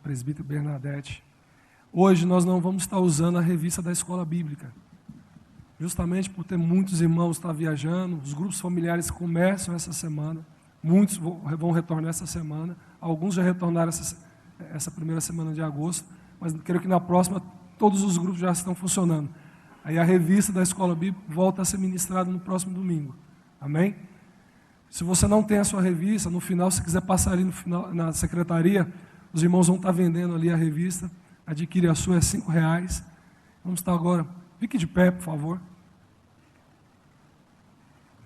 presbítero Bernadette. Hoje nós não vamos estar usando a revista da escola bíblica, justamente por ter muitos irmãos que estão viajando, os grupos familiares começam essa semana, muitos vão retornar essa semana, alguns já retornaram essa primeira semana de agosto, mas creio que na próxima todos os grupos já estão funcionando. Aí a revista da escola bíblica volta a ser ministrada no próximo domingo. Amém? Se você não tem a sua revista, no final, se quiser passar ali no final, na secretaria, os irmãos vão estar vendendo ali a revista. Adquire a sua, é R$5. Vamos estar agora. Fique de pé, por favor.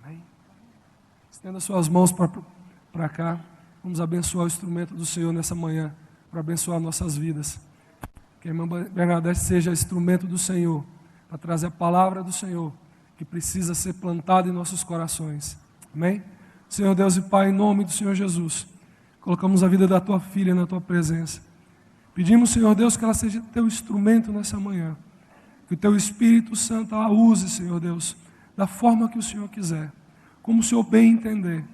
Amém? Estenda suas mãos para cá. Vamos abençoar o instrumento do Senhor nessa manhã, para abençoar nossas vidas. Que a irmã Bernadette seja instrumento do Senhor, para trazer a palavra do Senhor, que precisa ser plantada em nossos corações. Amém? Senhor Deus e Pai, em nome do Senhor Jesus, colocamos a vida da Tua filha na Tua presença. Pedimos, Senhor Deus, que ela seja Teu instrumento nessa manhã. Que o Teu Espírito Santo a use, Senhor Deus, da forma que o Senhor quiser, como o Senhor bem entender.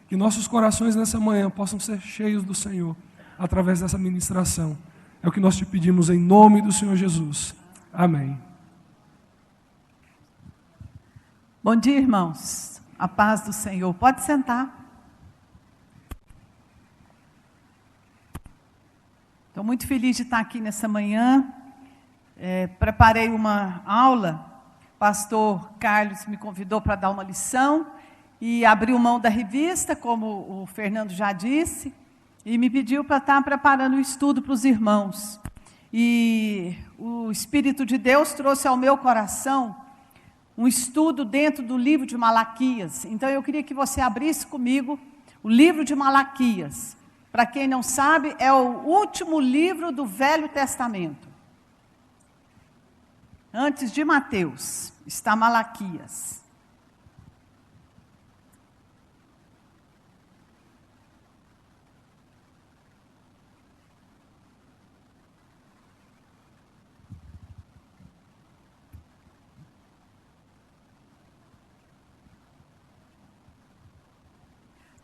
Que nossos corações nessa manhã possam ser cheios do Senhor, através dessa ministração. É o que nós te pedimos em nome do Senhor Jesus. Amém. Bom dia, irmãos. A paz do Senhor. Pode sentar. Estou muito feliz de estar aqui nessa manhã. Preparei uma aula. O pastor Carlos me convidou para dar uma lição e abriu mão da revista, como o Fernando já disse, e me pediu para estar preparando o estudo para os irmãos. E o Espírito de Deus trouxe ao meu coração um estudo dentro do livro de Malaquias. Então eu queria que você abrisse comigo o livro de Malaquias. Para quem não sabe, é o último livro do Velho Testamento. Antes de Mateus, está Malaquias.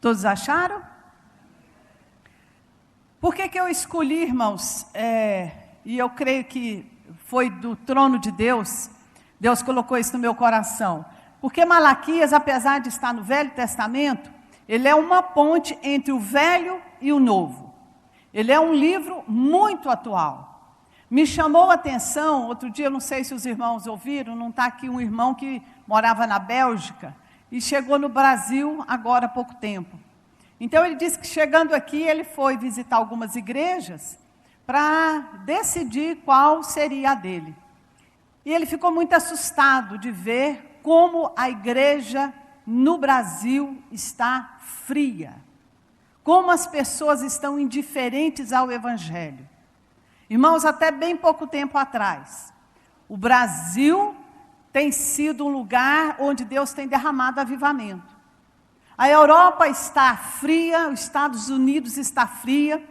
Todos acharam? Por que eu escolhi, irmãos, e eu creio que foi do trono de Deus, Deus colocou isso no meu coração. Porque Malaquias, apesar de estar no Velho Testamento, ele é uma ponte entre o Velho e o Novo. Ele é um livro muito atual. Me chamou a atenção, outro dia, não sei se os irmãos ouviram, não está aqui um irmão que morava na Bélgica e chegou no Brasil agora há pouco tempo. Então ele disse que chegando aqui ele foi visitar algumas igrejas para decidir qual seria a dele. E ele ficou muito assustado de ver como a igreja no Brasil está fria. Como as pessoas estão indiferentes ao Evangelho. Irmãos, até bem pouco tempo atrás, o Brasil tem sido um lugar onde Deus tem derramado avivamento. A Europa está fria, os Estados Unidos está fria.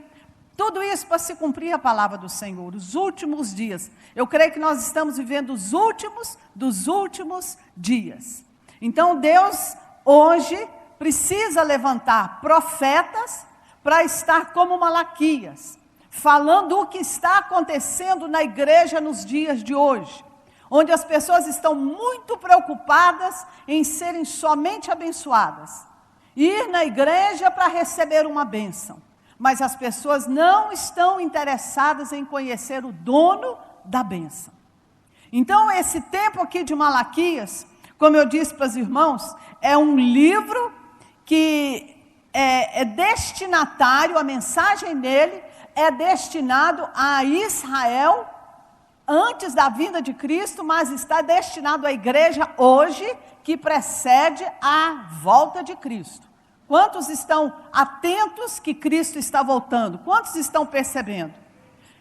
Tudo isso para se cumprir a palavra do Senhor, os últimos dias. Eu creio que nós estamos vivendo os últimos dos últimos dias. Então Deus hoje precisa levantar profetas para estar como Malaquias, falando o que está acontecendo na igreja nos dias de hoje, onde as pessoas estão muito preocupadas em serem somente abençoadas. Ir na igreja para receber uma bênção, mas as pessoas não estão interessadas em conhecer o dono da bênção. Então esse tempo aqui de Malaquias, como eu disse para os irmãos, é um livro que é destinatário, a mensagem dele é destinado a Israel antes da vinda de Cristo, mas está destinado à igreja hoje, que precede a volta de Cristo. Quantos estão atentos que Cristo está voltando? Quantos estão percebendo?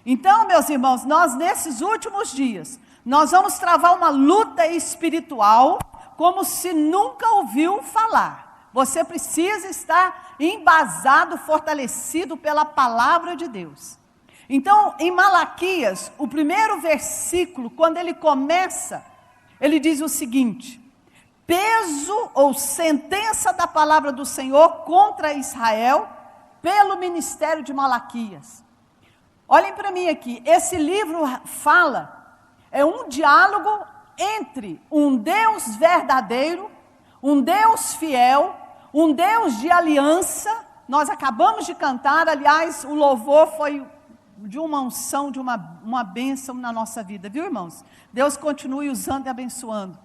Então, meus irmãos, nós nesses últimos dias, nós vamos travar uma luta espiritual, como se nunca ouviu falar. Você precisa estar embasado, fortalecido pela palavra de Deus. Então, em Malaquias, o primeiro versículo, quando ele começa, ele diz o seguinte: peso ou sentença da palavra do Senhor contra Israel pelo ministério de Malaquias. Olhem para mim aqui, esse livro fala, é um diálogo entre um Deus verdadeiro, um Deus fiel, um Deus de aliança. Nós acabamos de cantar, aliás, o louvor foi de uma unção, de uma bênção na nossa vida, viu, irmãos? Deus continue usando e abençoando.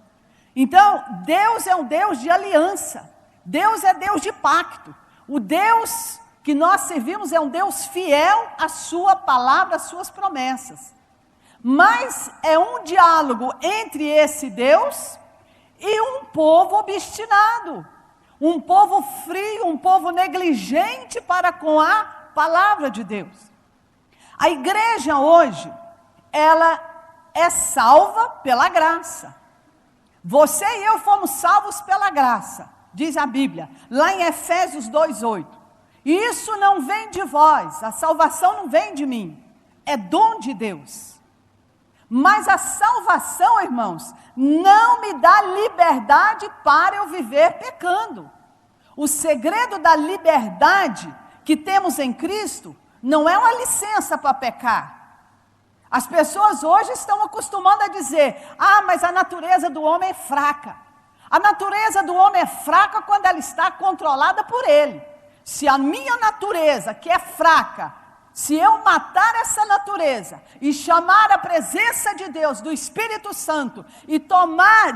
Então, Deus é um Deus de aliança, Deus é Deus de pacto. O Deus que nós servimos é um Deus fiel à sua palavra, às suas promessas. Mas é um diálogo entre esse Deus e um povo obstinado, um povo frio, um povo negligente para com a palavra de Deus. A igreja hoje, ela é salva pela graça. Você e eu fomos salvos pela graça, diz a Bíblia, lá em Efésios 2:8. E isso não vem de vós, a salvação não vem de mim, é dom de Deus. Mas a salvação, irmãos, não me dá liberdade para eu viver pecando. O segredo da liberdade que temos em Cristo não é uma licença para pecar. As pessoas hoje estão acostumando a dizer, mas a natureza do homem é fraca. A natureza do homem é fraca quando ela está controlada por ele. Se a minha natureza, que é fraca, se eu matar essa natureza e chamar a presença de Deus, do Espírito Santo, e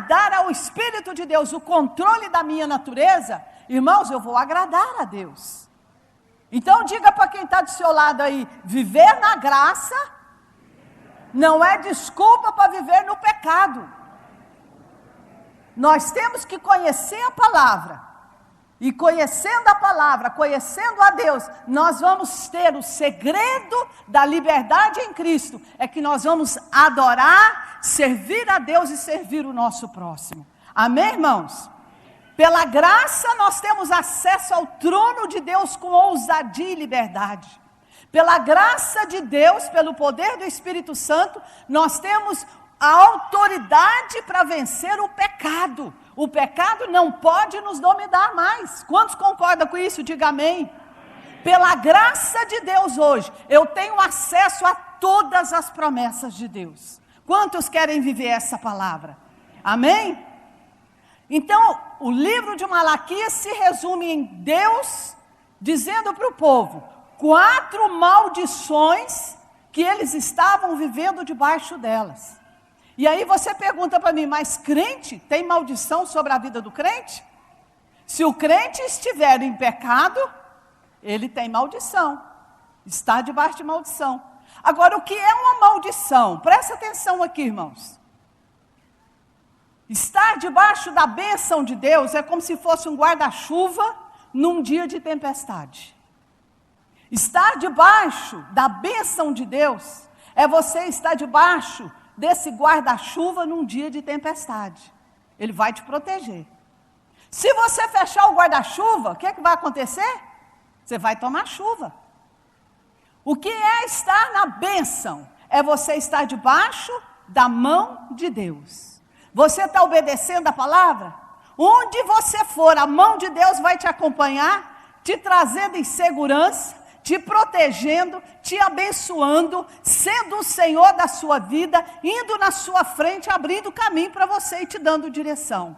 dar ao Espírito de Deus o controle da minha natureza, irmãos, eu vou agradar a Deus. Então diga para quem está do seu lado aí, viver na graça não é desculpa para viver no pecado. Nós temos que conhecer a palavra. E conhecendo a palavra, conhecendo a Deus, nós vamos ter o segredo da liberdade em Cristo. É que nós vamos adorar, servir a Deus e servir o nosso próximo. Amém, irmãos? Pela graça nós temos acesso ao trono de Deus com ousadia e liberdade. Pela graça de Deus, pelo poder do Espírito Santo, nós temos a autoridade para vencer o pecado. O pecado não pode nos dominar mais. Quantos concordam com isso? Diga amém. Pela graça de Deus hoje, eu tenho acesso a todas as promessas de Deus. Quantos querem viver essa palavra? Amém? Então, o livro de Malaquias se resume em Deus dizendo para o povo 4 maldições que eles estavam vivendo debaixo delas. E aí você pergunta para mim, mas crente tem maldição sobre a vida do crente? Se o crente estiver em pecado, ele tem maldição, está debaixo de maldição. Agora, o que é uma maldição? Presta atenção aqui, irmãos. Estar debaixo da bênção de Deus é como se fosse um guarda-chuva num dia de tempestade. Estar debaixo da bênção de Deus é você estar debaixo desse guarda-chuva num dia de tempestade. Ele vai te proteger. Se você fechar o guarda-chuva, o que vai acontecer? Você vai tomar chuva. O que é estar na bênção? É você estar debaixo da mão de Deus. Você está obedecendo a palavra? Onde você for, a mão de Deus vai te acompanhar, te trazendo em segurança, te protegendo, te abençoando, sendo o Senhor da sua vida, indo na sua frente, abrindo caminho para você e te dando direção.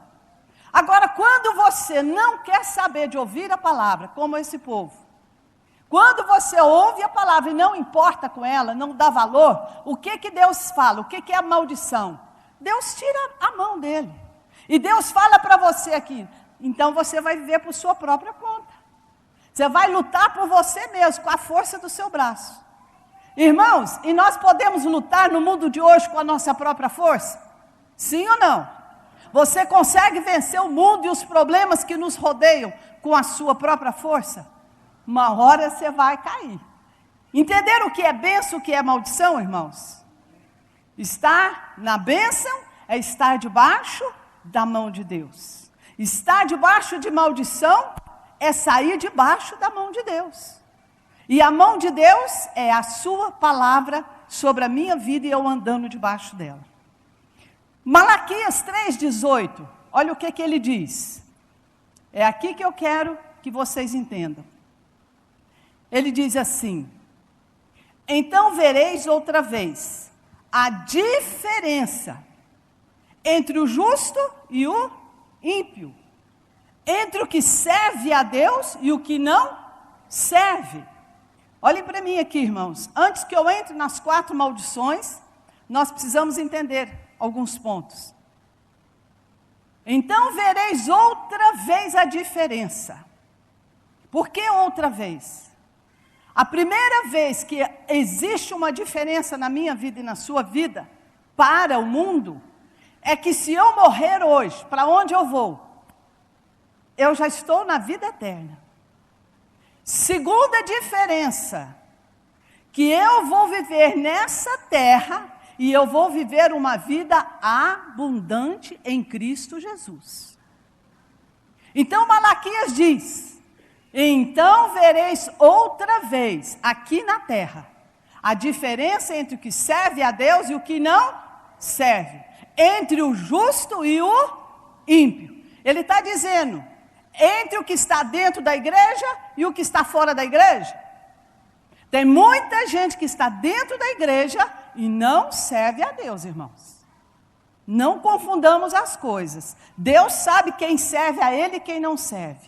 Agora, quando você não quer saber de ouvir a palavra, como esse povo, quando você ouve a palavra e não importa com ela, não dá valor, o que Deus fala? O que é a maldição? Deus tira a mão dele. E Deus fala para você aqui, então você vai viver por sua própria conta. Você vai lutar por você mesmo, com a força do seu braço. Irmãos, e nós podemos lutar no mundo de hoje com a nossa própria força? Sim ou não? Você consegue vencer o mundo e os problemas que nos rodeiam com a sua própria força? Uma hora você vai cair. Entenderam o que é bênção, o que é maldição, irmãos? Estar na bênção é estar debaixo da mão de Deus. Estar debaixo de maldição é sair debaixo da mão de Deus. E a mão de Deus é a sua palavra sobre a minha vida e eu andando debaixo dela. Malaquias 3,18, olha o que ele diz. É aqui que eu quero que vocês entendam. Ele diz assim: Então vereis outra vez a diferença entre o justo e o ímpio, entre o que serve a Deus e o que não serve. Olhem para mim aqui, irmãos. Antes que eu entre nas 4 maldições, nós precisamos entender alguns pontos. Então vereis outra vez a diferença. Por que outra vez? A primeira vez que existe uma diferença na minha vida e na sua vida, para o mundo, é que se eu morrer hoje, para onde eu vou? Eu já estou na vida eterna. Segunda diferença, que eu vou viver nessa terra e eu vou viver uma vida abundante em Cristo Jesus. Então Malaquias diz: então vereis outra vez aqui na terra a diferença entre o que serve a Deus e o que não serve, entre o justo e o ímpio. Ele está dizendo, entre o que está dentro da igreja e o que está fora da igreja. Tem muita gente que está dentro da igreja e não serve a Deus, irmãos. Não confundamos as coisas. Deus sabe quem serve a Ele e quem não serve.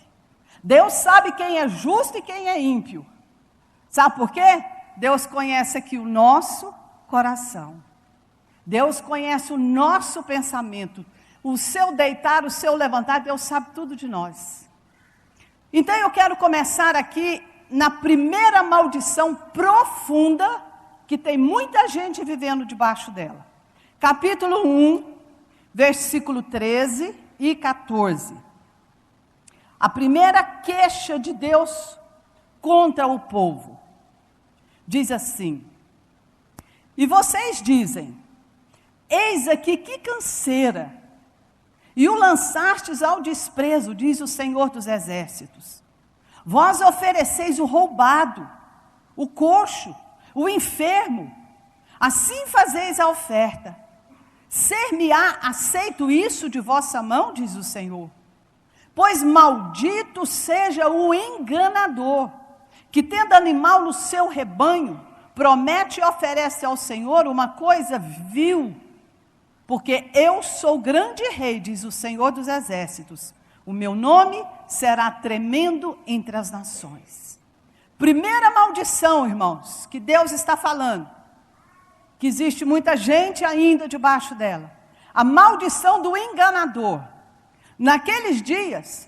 Deus sabe quem é justo e quem é ímpio. Sabe por quê? Deus conhece aqui o nosso coração. Deus conhece o nosso pensamento. O seu deitar, o seu levantar, Deus sabe tudo de nós. Então eu quero começar aqui na primeira maldição profunda, que tem muita gente vivendo debaixo dela. Capítulo 1, versículo 13 e 14. A primeira queixa de Deus contra o povo. Diz assim: e vocês dizem, eis aqui que canseira, e o lançastes ao desprezo, diz o Senhor dos Exércitos. Vós ofereceis o roubado, o coxo, o enfermo, assim fazeis a oferta. Ser-me-á aceito isso de vossa mão, diz o Senhor. Pois maldito seja o enganador, que tendo animal no seu rebanho, promete e oferece ao Senhor uma coisa vil. Porque eu sou grande rei, diz o Senhor dos Exércitos. O meu nome será tremendo entre as nações. Primeira maldição, irmãos, que Deus está falando, que existe muita gente ainda debaixo dela. A maldição do enganador. Naqueles dias,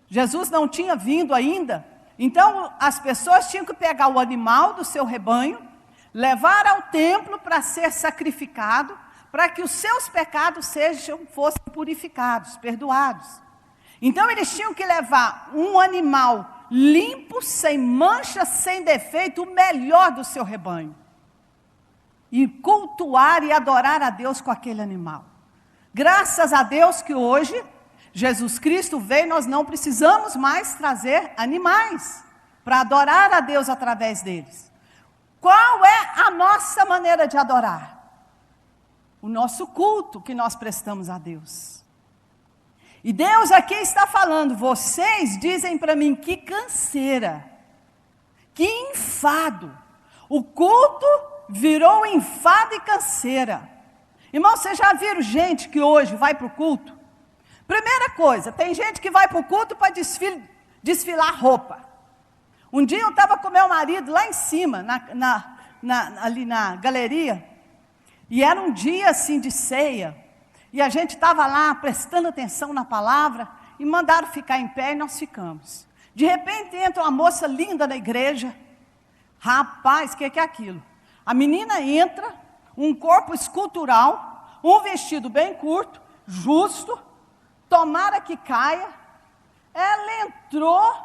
Jesus não tinha vindo ainda, então as pessoas tinham que pegar o animal do seu rebanho, levar ao templo para ser sacrificado, para que os seus pecados fossem purificados, perdoados. Então eles tinham que levar um animal limpo, sem mancha, sem defeito, o melhor do seu rebanho. E cultuar e adorar a Deus com aquele animal. Graças a Deus que hoje, Jesus Cristo veio, nós não precisamos mais trazer animais para adorar a Deus através deles. Qual é a nossa maneira de adorar? O nosso culto que nós prestamos a Deus. E Deus aqui está falando, vocês dizem para mim, que canseira, que enfado. O culto virou enfado e canseira. Irmão, vocês já viram gente que hoje vai para o culto? Primeira coisa, tem gente que vai para o culto para desfilar roupa. Um dia eu estava com meu marido lá em cima, ali na galeria, e era um dia assim de ceia, e a gente estava lá prestando atenção na palavra, e mandaram ficar em pé e nós ficamos. De repente entra uma moça linda na igreja. Rapaz, o que é aquilo? A menina entra, um corpo escultural, um vestido bem curto, justo, tomara que caia. Ela entrou,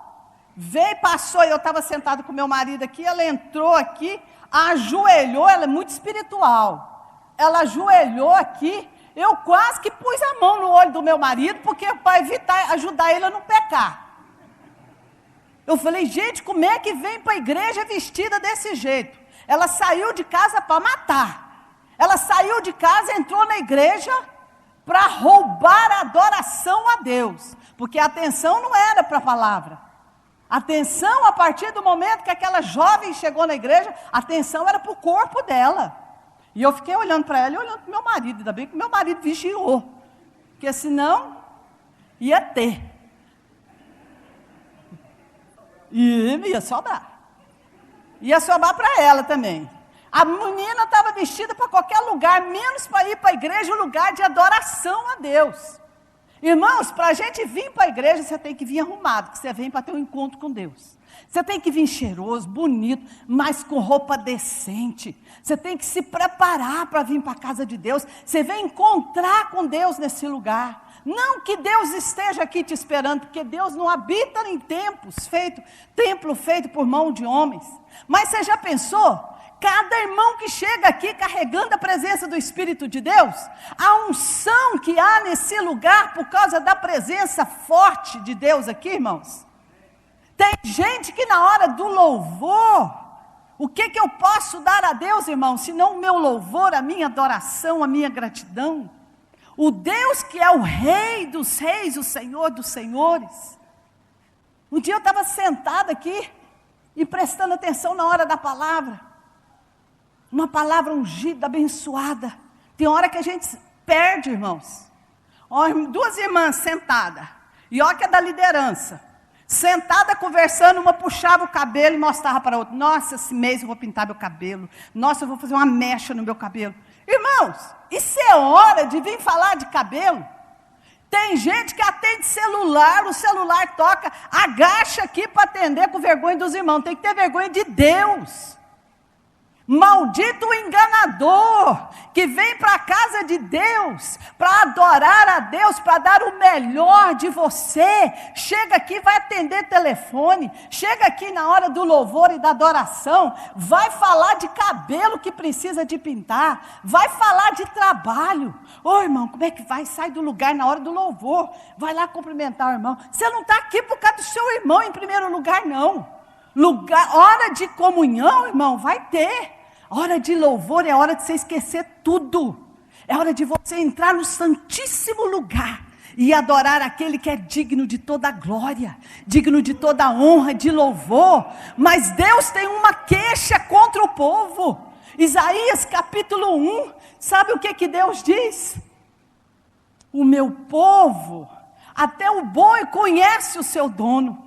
veio, passou, eu estava sentado com meu marido aqui, ela entrou aqui, ajoelhou, ela é muito espiritual. Ela ajoelhou aqui, eu quase que pus a mão no olho do meu marido, porque para evitar, ajudar ele a não pecar. Eu falei, gente, como é que vem para a igreja vestida desse jeito? Ela saiu de casa para matar. Ela saiu de casa, entrou na igreja para roubar a adoração a Deus. Porque a atenção não era para a palavra. Atenção, a partir do momento que aquela jovem chegou na igreja, a atenção era para o corpo dela. E eu fiquei olhando para ela e olhando para o meu marido, ainda bem que meu marido vigiou, porque senão ia ter. E ia sobrar. Ia sobrar para ela também. A menina estava vestida para qualquer lugar, menos para ir para a igreja, um lugar de adoração a Deus. Irmãos, para a gente vir para a igreja, você tem que vir arrumado, que você vem para ter um encontro com Deus. Você tem que vir cheiroso, bonito, mas com roupa decente. Você tem que se preparar para vir para a casa de Deus. Você vem encontrar com Deus nesse lugar. Não que Deus esteja aqui te esperando, porque Deus não habita em templo feito por mão de homens. Mas você já pensou? Cada irmão que chega aqui carregando a presença do Espírito de Deus, a unção que há nesse lugar por causa da presença forte de Deus aqui, irmãos. Tem gente que na hora do louvor, o que eu posso dar a Deus, irmão, senão o meu louvor, a minha adoração, a minha gratidão? O Deus que é o Rei dos reis, o Senhor dos senhores. Um dia eu estava sentada aqui e prestando atenção na hora da palavra. Uma palavra ungida, abençoada. Tem hora que a gente perde, irmãos. Ó, duas irmãs sentadas, e ó que é da liderança. Sentada conversando, uma puxava o cabelo e mostrava para a outra. Nossa, esse mês eu vou pintar meu cabelo. Nossa, eu vou fazer uma mecha no meu cabelo. Irmãos, isso é hora de vir falar de cabelo? Tem gente que atende celular, o celular toca, agacha aqui para atender com vergonha dos irmãos. Tem que ter vergonha de Deus. Maldito o enganador, que vem para a casa de Deus, para adorar a Deus, para dar o melhor de você. Chega aqui, vai atender telefone, chega aqui na hora do louvor e da adoração, vai falar de cabelo que precisa de pintar, vai falar de trabalho. Ô irmão, como é que vai? Sai do lugar na hora do louvor, vai lá cumprimentar o irmão. Você não está aqui por causa do seu irmão em primeiro lugar, não. Hora de comunhão, irmão, vai ter. Hora de louvor é hora de você esquecer tudo. É hora de você entrar no santíssimo lugar e adorar aquele que é digno de toda glória, digno de toda honra, de louvor. Mas Deus tem uma queixa contra o povo. Isaías capítulo 1, sabe o que Deus diz? O meu povo, até o boi conhece o seu dono.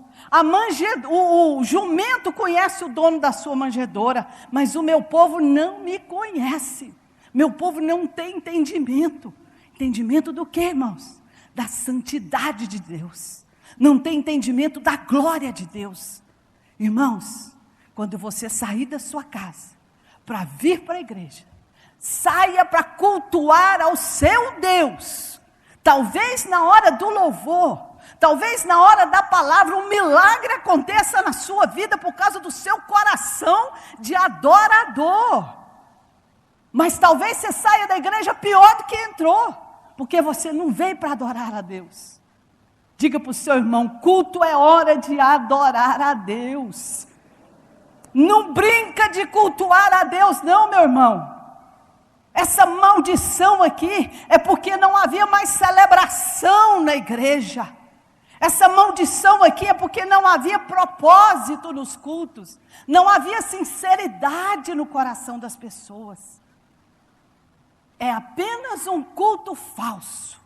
O jumento conhece o dono da sua manjedoura, mas o meu povo não me conhece. Meu povo não tem entendimento. Entendimento do que, irmãos? Da santidade de Deus. Não tem entendimento da glória de Deus. Irmãos, quando você sair da sua casa para vir para a igreja, saia para cultuar ao seu Deus. Talvez na hora do louvor, talvez na hora da palavra, um milagre aconteça na sua vida por causa do seu coração de adorador. Mas talvez você saia da igreja pior do que entrou, porque você não veio para adorar a Deus. Diga para o seu irmão, culto é hora de adorar a Deus. Não brinca de cultuar a Deus não, meu irmão. Essa maldição aqui é porque não havia mais celebração na igreja. Essa maldição aqui é porque não havia propósito nos cultos, não havia sinceridade no coração das pessoas. É apenas um culto falso,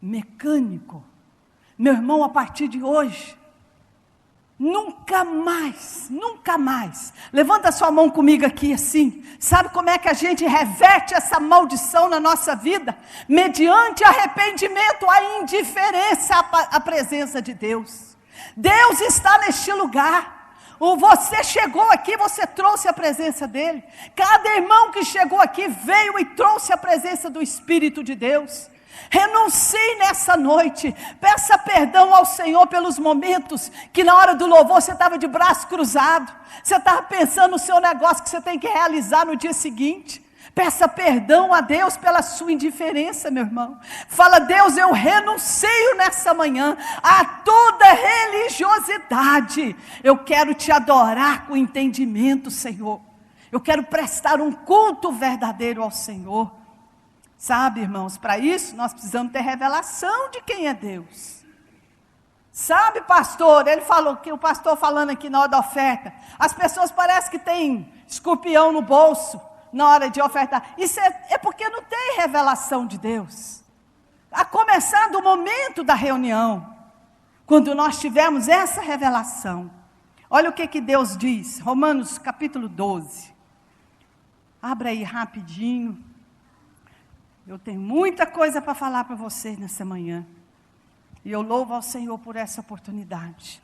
mecânico. Meu irmão, a partir de hoje, nunca mais, levanta sua mão comigo aqui assim, sabe como é que a gente reverte essa maldição na nossa vida? Mediante arrependimento, a indiferença à presença de Deus. Deus está neste lugar, você chegou aqui, você trouxe a presença dEle, cada irmão que chegou aqui veio e trouxe a presença do Espírito de Deus. Renuncie nessa noite, peça perdão ao Senhor pelos momentos que na hora do louvor você estava de braço cruzado, você estava pensando no seu negócio que você tem que realizar no dia seguinte. Peça perdão a Deus pela sua indiferença, meu irmão. Fala, Deus, eu renuncio nessa manhã a toda religiosidade. Eu quero te adorar com entendimento, Senhor. Eu quero prestar um culto verdadeiro ao Senhor. Sabe, irmãos, para isso nós precisamos ter revelação de quem é Deus. Sabe, pastor, ele falou, que o pastor falando aqui na hora da oferta, as pessoas parecem que tem escorpião no bolso na hora de ofertar. Isso é porque não tem revelação de Deus. A começar do momento da reunião, quando nós tivermos essa revelação. Olha o que Deus diz, Romanos capítulo 12. Abra aí rapidinho. Eu tenho muita coisa para falar para vocês nessa manhã. E eu louvo ao Senhor por essa oportunidade.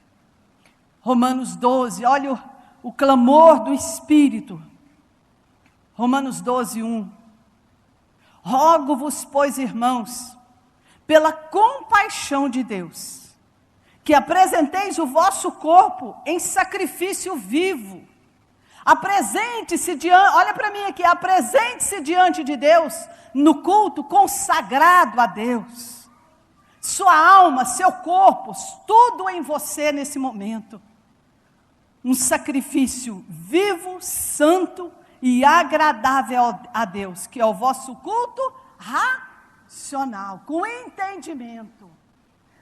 Romanos 12, olha o clamor do Espírito. Romanos 12, 1. Rogo-vos, pois, irmãos, pela compaixão de Deus, que apresenteis o vosso corpo em sacrifício vivo. Apresente-se diante, olha para mim aqui, apresente-se diante de Deus, no culto consagrado a Deus. Sua alma, seu corpo, tudo em você nesse momento. Um sacrifício vivo, santo e agradável a Deus, que é o vosso culto racional, com entendimento.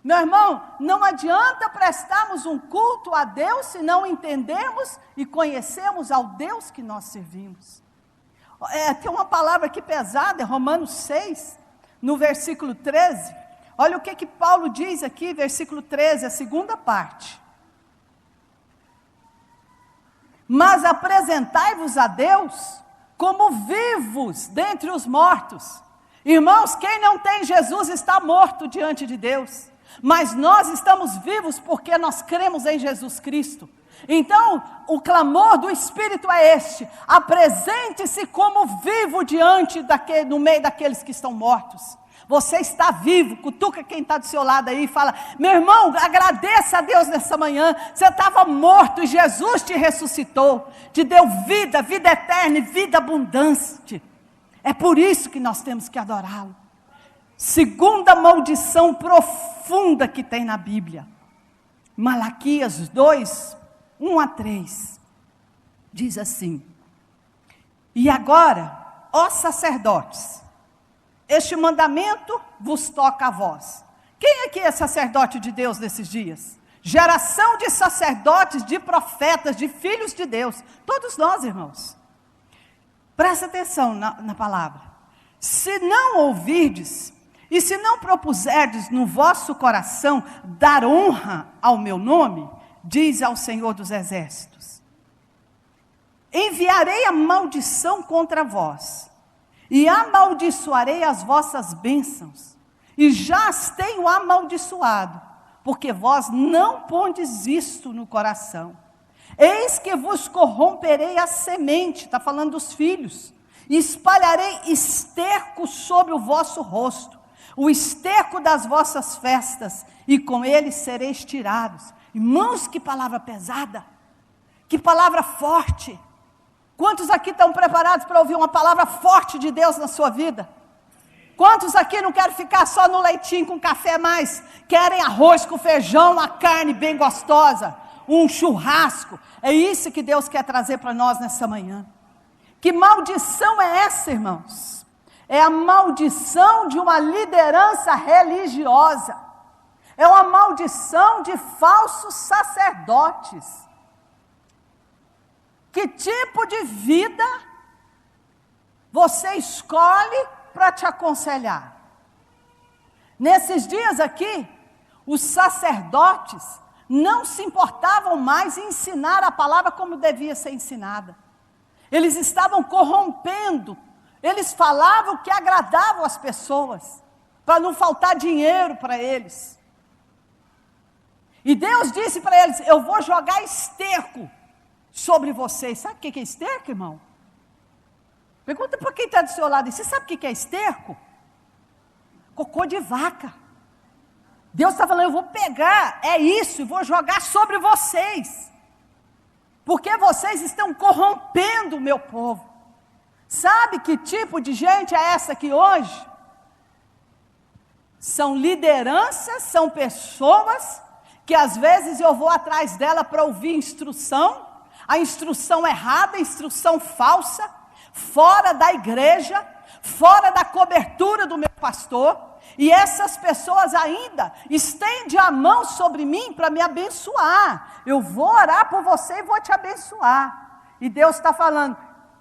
Meu irmão, não adianta prestarmos um culto a Deus se não entendemos e conhecemos ao Deus que nós servimos. Tem uma palavra aqui pesada, Romanos 6, no versículo 13. Olha o que Paulo diz aqui, versículo 13, a segunda parte. Mas apresentai-vos a Deus como vivos dentre os mortos. Irmãos, quem não tem Jesus está morto diante de Deus. Mas nós estamos vivos porque nós cremos em Jesus Cristo. Então, o clamor do Espírito é este: apresente-se como vivo no meio daqueles que estão mortos. Você está vivo, cutuca quem está do seu lado aí e fala: meu irmão, agradeça a Deus nessa manhã, você estava morto e Jesus te ressuscitou, te deu vida, vida eterna e vida abundante. É por isso que nós temos que adorá-lo. Segunda maldição profunda que tem na Bíblia, Malaquias 2, 1 a 3, diz assim: e agora, ó sacerdotes, este mandamento vos toca a vós. Quem aqui é sacerdote de Deus nesses dias? Geração de sacerdotes, de profetas, de filhos de Deus. Todos nós, irmãos. Presta atenção na palavra. Se não ouvirdes, e se não propuserdes no vosso coração dar honra ao meu nome, diz ao Senhor dos Exércitos, enviarei a maldição contra vós, e amaldiçoarei as vossas bênçãos, e já as tenho amaldiçoado, porque vós não pondes isto no coração. Eis que vos corromperei a semente, está falando dos filhos, e espalharei esterco sobre o vosso rosto, o esterco das vossas festas, e com ele sereis tirados. Irmãos, que palavra pesada, que palavra forte. Quantos aqui estão preparados para ouvir uma palavra forte de Deus na sua vida? Quantos aqui não querem ficar só no leitinho com café mais? Querem arroz com feijão, uma carne bem gostosa, um churrasco? É isso que Deus quer trazer para nós nessa manhã. Que maldição é essa, irmãos? É a maldição de uma liderança religiosa. É uma maldição de falsos sacerdotes. Que tipo de vida você escolhe para te aconselhar? Nesses dias aqui, os sacerdotes não se importavam mais em ensinar a palavra como devia ser ensinada. Eles estavam corrompendo. Eles falavam que agradavam as pessoas, para não faltar dinheiro para eles. E Deus disse para eles: eu vou jogar esterco sobre vocês. Sabe o que é esterco, irmão? Pergunta para quem está do seu lado: você sabe o que é esterco? Cocô de vaca. Deus está falando: eu vou pegar, é isso, e vou jogar sobre vocês, porque vocês estão corrompendo o meu povo. Sabe que tipo de gente é essa aqui hoje? São lideranças, são pessoas que às vezes eu vou atrás dela para ouvir instrução, a instrução errada, a instrução falsa, fora da igreja, fora da cobertura do meu pastor, E essas pessoas ainda estendem a mão sobre mim para me abençoar. Eu vou orar por você e vou te abençoar. E Deus está falando,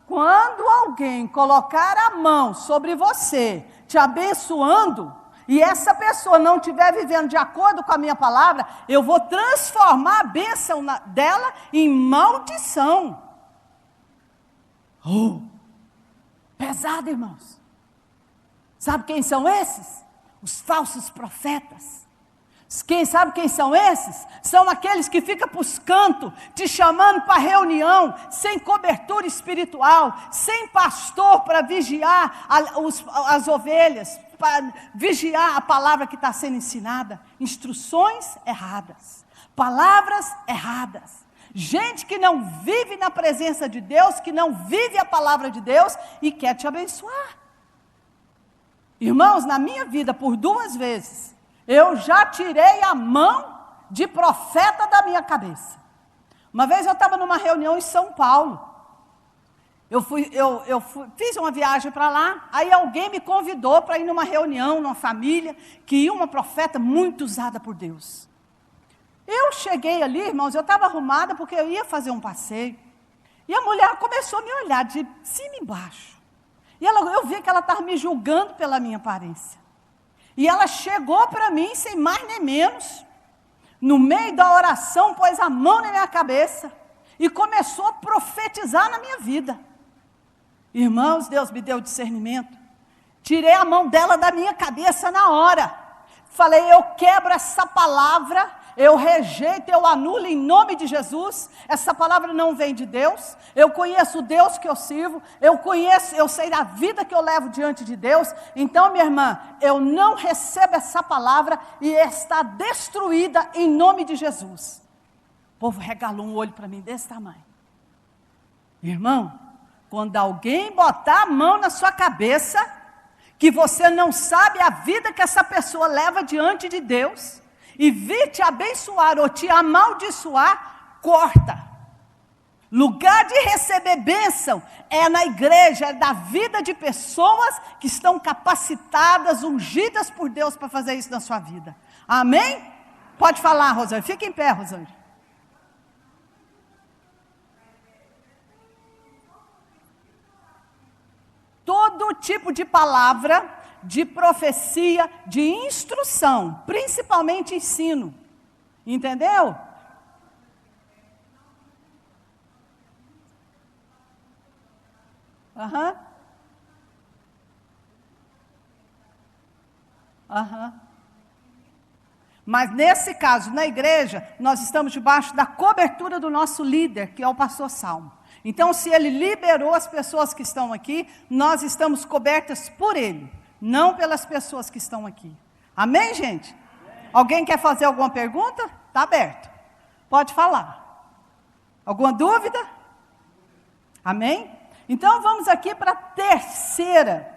quando alguém colocar a mão sobre você, te abençoando, e essa pessoa não estiver vivendo de acordo com a minha palavra, eu vou transformar a bênção dela em maldição. Pesado, irmãos. Sabe quem são esses? Os falsos profetas. Sabe quem são esses? São aqueles que ficam para os cantos, te chamando para reunião, sem cobertura espiritual, sem pastor para vigiar as ovelhas, para vigiar a palavra que está sendo ensinada. Instruções erradas, palavras erradas. Gente que não vive na presença de Deus, que não vive a palavra de Deus e quer te abençoar. Irmãos, na minha vida, por 2 vezes, eu já tirei a mão de profeta da minha cabeça. Uma vez eu estava numa reunião em São Paulo. Fiz uma viagem para lá, aí alguém me convidou para ir numa reunião, numa família, que ia uma profeta muito usada por Deus. Eu cheguei ali, irmãos, eu estava arrumada porque eu ia fazer um passeio. E a mulher começou a me olhar de cima e embaixo. E eu vi que ela estava me julgando pela minha aparência. E ela chegou para mim, sem mais nem menos, no meio da oração, pôs a mão na minha cabeça e começou a profetizar na minha vida. Irmãos, Deus me deu discernimento. Tirei a mão dela da minha cabeça na hora. Falei, eu quebro essa palavra, eu rejeito, eu anulo em nome de Jesus. Essa palavra não vem de Deus. Eu conheço o Deus que eu sirvo. Eu sei da vida que eu levo diante de Deus. Então, minha irmã, eu não recebo essa palavra e está destruída em nome de Jesus. O povo regalou um olho para mim desse tamanho. Irmão, quando alguém botar a mão na sua cabeça, que você não sabe a vida que essa pessoa leva diante de Deus, e vir te abençoar ou te amaldiçoar, corta. Lugar de receber bênção é na igreja, é da vida de pessoas que estão capacitadas, ungidas por Deus para fazer isso na sua vida. Amém? Pode falar, Rosângela. Fica em pé, Rosângela. Todo tipo de palavra, de profecia, de instrução, principalmente ensino. Entendeu? Mas nesse caso, na igreja, nós estamos debaixo da cobertura do nosso líder, que é o pastor Salmo. Então, se ele liberou as pessoas que estão aqui, nós estamos cobertas por ele, não pelas pessoas que estão aqui. Amém, gente? Alguém quer fazer alguma pergunta? Está aberto. Pode falar. Alguma dúvida? Amém? Então, vamos aqui para a terceira,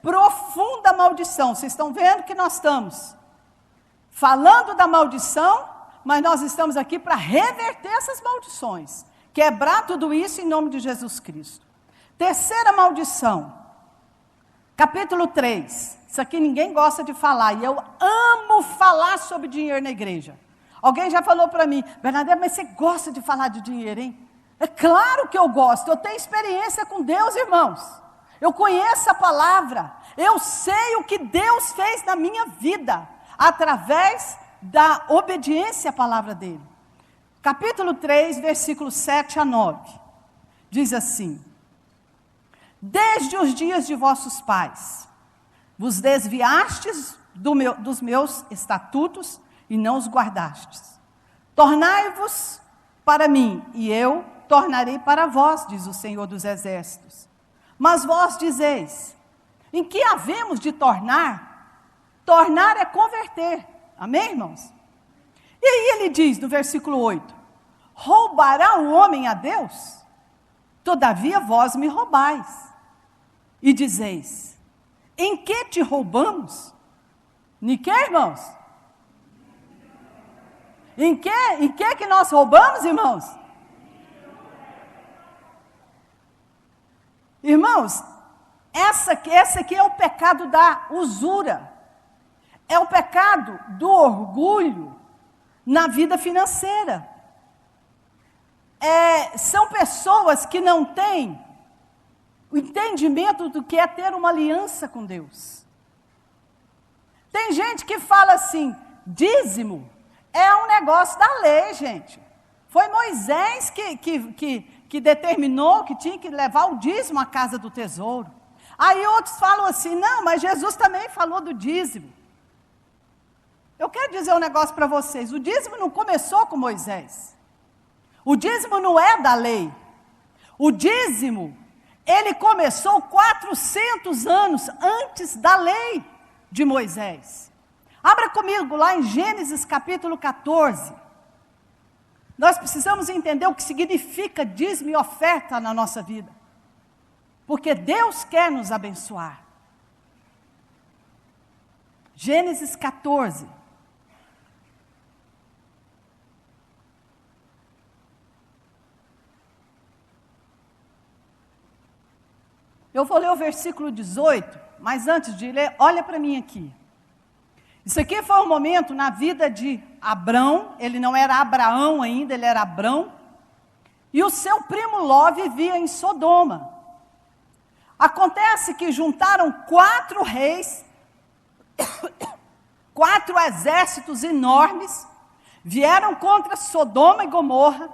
profunda maldição. Vocês estão vendo que nós estamos falando da maldição, mas nós estamos aqui para reverter essas maldições. Quebrar tudo isso em nome de Jesus Cristo. Terceira maldição. Capítulo 3. Isso aqui ninguém gosta de falar. E eu amo falar sobre dinheiro na igreja. Alguém já falou para mim, Bernadette, mas você gosta de falar de dinheiro, hein? É claro que eu gosto. Eu tenho experiência com Deus, irmãos. Eu conheço a palavra. Eu sei o que Deus fez na minha vida. Através da obediência à palavra dele. Capítulo 3, versículos 7 a 9, diz assim: desde os dias de vossos pais, vos desviastes dos meus estatutos e não os guardastes. Tornai-vos para mim, e eu tornarei para vós, diz o Senhor dos Exércitos. Mas vós dizeis, em que havemos de tornar? Tornar é converter. Amém, irmãos? E aí ele diz, no versículo 8, roubará o homem a Deus? Todavia vós me roubais. E dizeis, em que te roubamos? Em que, irmãos? Em que nós roubamos, irmãos? Irmãos, esse aqui é o pecado da usura. É o pecado do orgulho na vida financeira. São pessoas que não têm o entendimento do que é ter uma aliança com Deus. Tem gente que fala assim, dízimo é um negócio da lei, gente. Foi Moisés que determinou que tinha que levar o dízimo à casa do tesouro. Aí outros falam assim, não, mas Jesus também falou do dízimo. Eu quero dizer um negócio para vocês, o dízimo não começou com Moisés. O dízimo não é da lei. O dízimo, ele começou 400 anos antes da lei de Moisés. Abra comigo lá em Gênesis capítulo 14. Nós precisamos entender o que significa dízimo e oferta na nossa vida. Porque Deus quer nos abençoar. Gênesis 14. Eu vou ler o versículo 18, mas antes de ler, olha para mim aqui. Isso aqui foi um momento na vida de Abrão, ele não era Abraão ainda, ele era Abrão, e o seu primo Ló vivia em Sodoma. Acontece que juntaram 4 reis, 4 exércitos enormes, vieram contra Sodoma e Gomorra,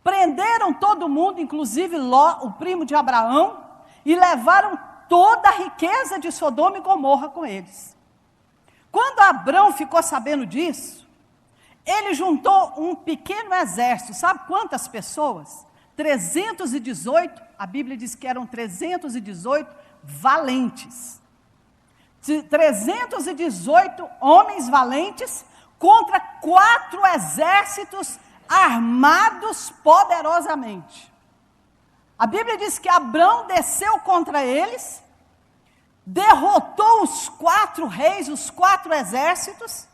prenderam todo mundo, inclusive Ló, o primo de Abraão, e levaram toda a riqueza de Sodoma e Gomorra com eles. Quando Abrão ficou sabendo disso, ele juntou um pequeno exército, sabe quantas pessoas? 318, a Bíblia diz que eram 318 valentes. 318 homens valentes contra 4 exércitos armados poderosamente. A Bíblia diz que Abrão desceu contra eles, derrotou os 4 reis, os 4 exércitos,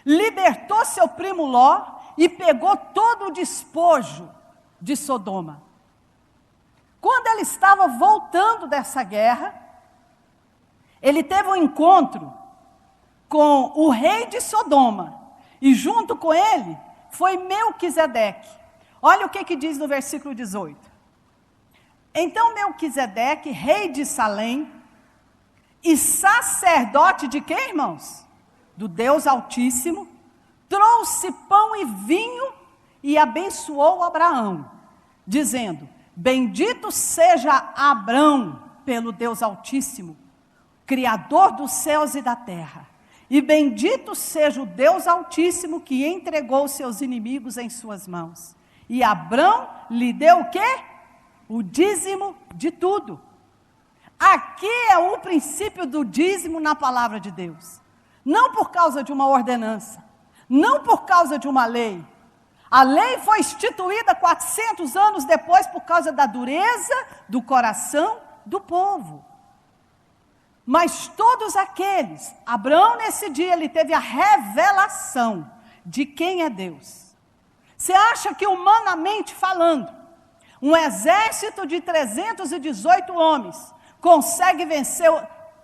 libertou seu primo Ló e pegou todo o despojo de Sodoma. Quando ele estava voltando dessa guerra, ele teve um encontro com o rei de Sodoma, e junto com ele foi Melquisedeque. Olha o que diz no versículo 18. Então Melquisedeque, rei de Salém, e sacerdote de quem, irmãos? Do Deus Altíssimo, trouxe pão e vinho e abençoou Abraão, dizendo, bendito seja Abrão pelo Deus Altíssimo, Criador dos céus e da terra, e bendito seja o Deus Altíssimo que entregou seus inimigos em suas mãos. E Abrão lhe deu o quê? O dízimo de tudo. Aqui é o princípio do dízimo na palavra de Deus. Não por causa de uma ordenança, não por causa de uma lei. A lei foi instituída 400 anos depois por causa da dureza do coração do povo. Mas todos aqueles, Abraão nesse dia ele teve a revelação de quem é Deus. Você acha que humanamente falando, um exército de 318 homens consegue vencer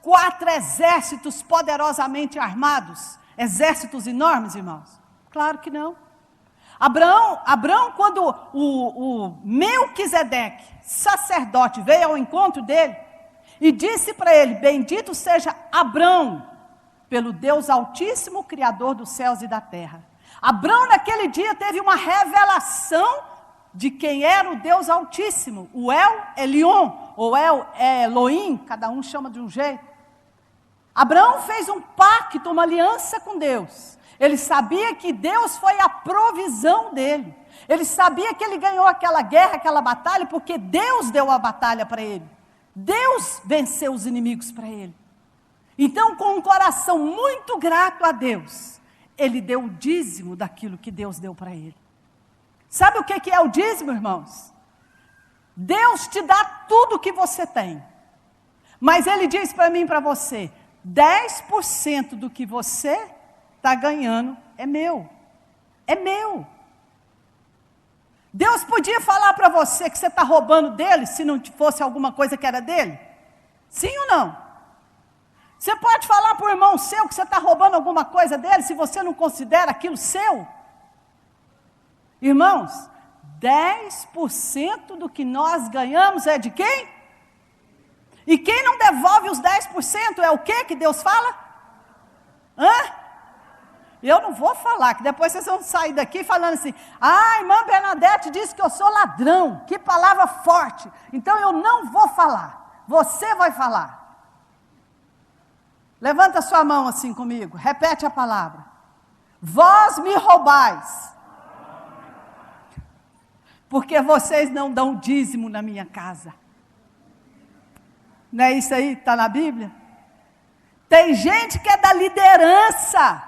4 exércitos poderosamente armados? Exércitos enormes, irmãos? Claro que não. Abraão, quando o Melquisedeque, sacerdote, veio ao encontro dele e disse para ele, bendito seja Abrão, pelo Deus Altíssimo, Criador dos céus e da terra. Abrão naquele dia teve uma revelação de quem era o Deus Altíssimo, o El Elyon, ou El Elohim, cada um chama de um jeito. Abraão fez um pacto, uma aliança com Deus. Ele sabia que Deus foi a provisão dele. Ele sabia que ele ganhou aquela guerra, aquela batalha, porque Deus deu a batalha para ele. Deus venceu os inimigos para ele. Então, com um coração muito grato a Deus, ele deu o dízimo daquilo que Deus deu para ele. Sabe o que é o dízimo, irmãos? Deus te dá tudo o que você tem. Mas Ele diz para mim e para você, 10% do que você está ganhando é meu. É meu. Deus podia falar para você que você está roubando dele, se não fosse alguma coisa que era dele? Sim ou não? Você pode falar para o irmão seu que você está roubando alguma coisa dele, se você não considera aquilo seu? Irmãos, 10% do que nós ganhamos é de quem? E quem não devolve os 10% é o que Deus fala? Eu não vou falar, que depois vocês vão sair daqui falando assim, irmã Bernadette disse que eu sou ladrão, que palavra forte, então eu não vou falar, você vai falar. Levanta sua mão assim comigo, repete a palavra. Vós me roubais, porque vocês não dão dízimo na minha casa. Não é isso aí que está na Bíblia? Tem gente que é da liderança,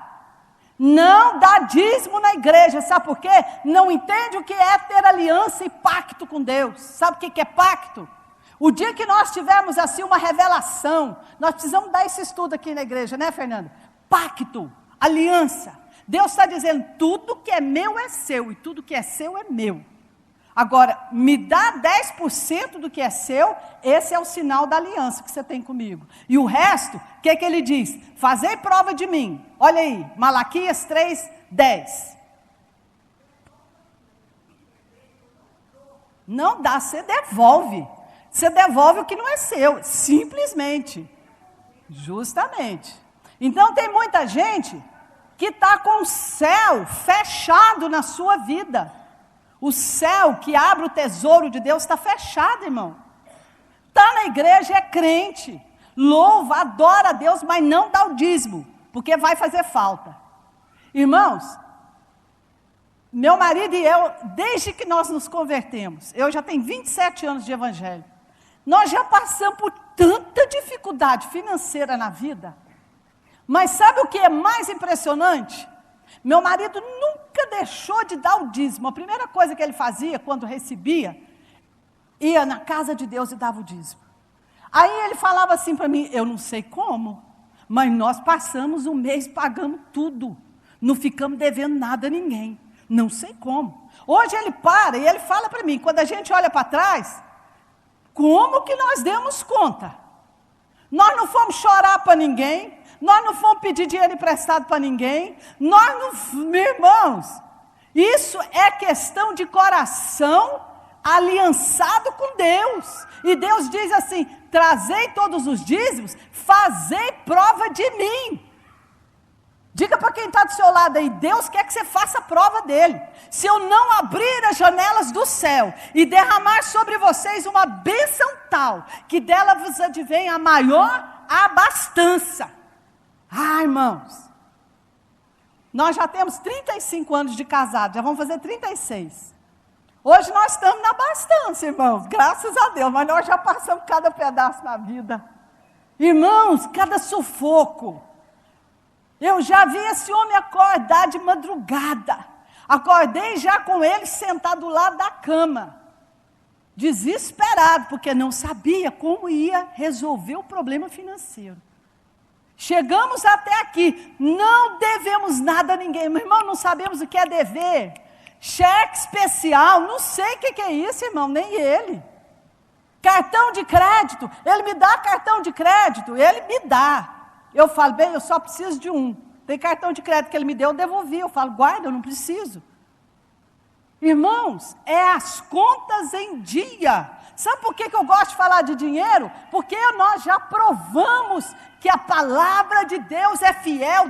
não dá dízimo na igreja, sabe por quê? Não entende o que é ter aliança e pacto com Deus. Sabe o que é pacto? O dia que nós tivermos assim uma revelação, nós precisamos dar esse estudo aqui na igreja, né, Fernanda? Pacto, aliança. Deus está dizendo, tudo que é meu é seu, e tudo que é seu é meu. Agora, me dá 10% do que é seu, esse é o sinal da aliança que você tem comigo. E o resto, o que ele diz? Fazei prova de mim. Olha aí, Malaquias 3:10. Não dá, você devolve. Você devolve o que não é seu, simplesmente. Justamente. Então tem muita gente que está com o céu fechado na sua vida. O céu que abre o tesouro de Deus está fechado, irmão. Está na igreja, é crente, louva, adora a Deus, mas não dá o dízimo, porque vai fazer falta. Irmãos, meu marido e eu, desde que nós nos convertemos, eu já tenho 27 anos de evangelho, nós já passamos por tanta dificuldade financeira na vida, mas sabe o que é mais impressionante? Meu marido nunca deixou de dar o dízimo. A primeira coisa que ele fazia quando recebia, ia na casa de Deus e dava o dízimo. Aí ele falava assim para mim, eu não sei como, mas nós passamos um mês, pagamos tudo, não ficamos devendo nada a ninguém, não sei como. Hoje ele para e ele fala para mim, quando a gente olha para trás, como que nós demos conta? Nós não fomos chorar para ninguém, nós não fomos pedir dinheiro emprestado para ninguém, nós não, irmãos, isso é questão de coração aliançado com Deus, e Deus diz assim, trazei todos os dízimos, fazei prova de mim. Diga para quem está do seu lado aí, Deus quer que você faça prova dele. Se eu não abrir as janelas do céu e derramar sobre vocês uma bênção tal, que dela vos advém a maior abastança. Irmãos, nós já temos 35 anos de casado, já vamos fazer 36. Hoje nós estamos na abastança, irmãos, graças a Deus, mas nós já passamos cada pedaço na vida. Irmãos, cada sufoco. Eu já vi esse homem acordar de madrugada. Acordei já com ele sentado do lado da cama. Desesperado, porque não sabia como ia resolver o problema financeiro. Chegamos até aqui, não devemos nada a ninguém. Meu irmão, não sabemos o que é dever. Cheque especial, não sei o que é isso, irmão, nem ele. Cartão de crédito, ele me dá cartão de crédito, ele me dá. Eu falo, bem, eu só preciso de um. Tem cartão de crédito que ele me deu, eu devolvi. Eu falo, guarda, eu não preciso. Irmãos, é as contas em dia. Sabe por que eu gosto de falar de dinheiro? Porque nós já provamos que a palavra de Deus é fiel,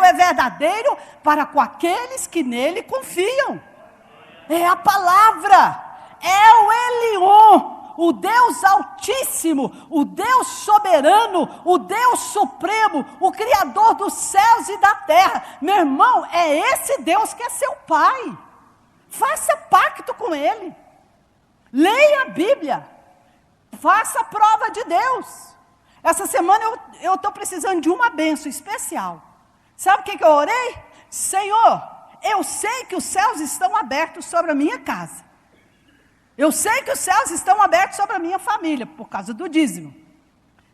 é verdadeiro para com aqueles que nele confiam. É a palavra, é o Elion. O Deus Altíssimo, o Deus Soberano, o Deus Supremo, o Criador dos céus e da terra. Meu irmão, é esse Deus que é seu Pai. Faça pacto com Ele. Leia a Bíblia. Faça a prova de Deus. Essa semana eu estou precisando de uma bênção especial. Sabe o que eu orei? Senhor, eu sei que os céus estão abertos sobre a minha casa. Eu sei que os céus estão abertos sobre a minha família, por causa do dízimo.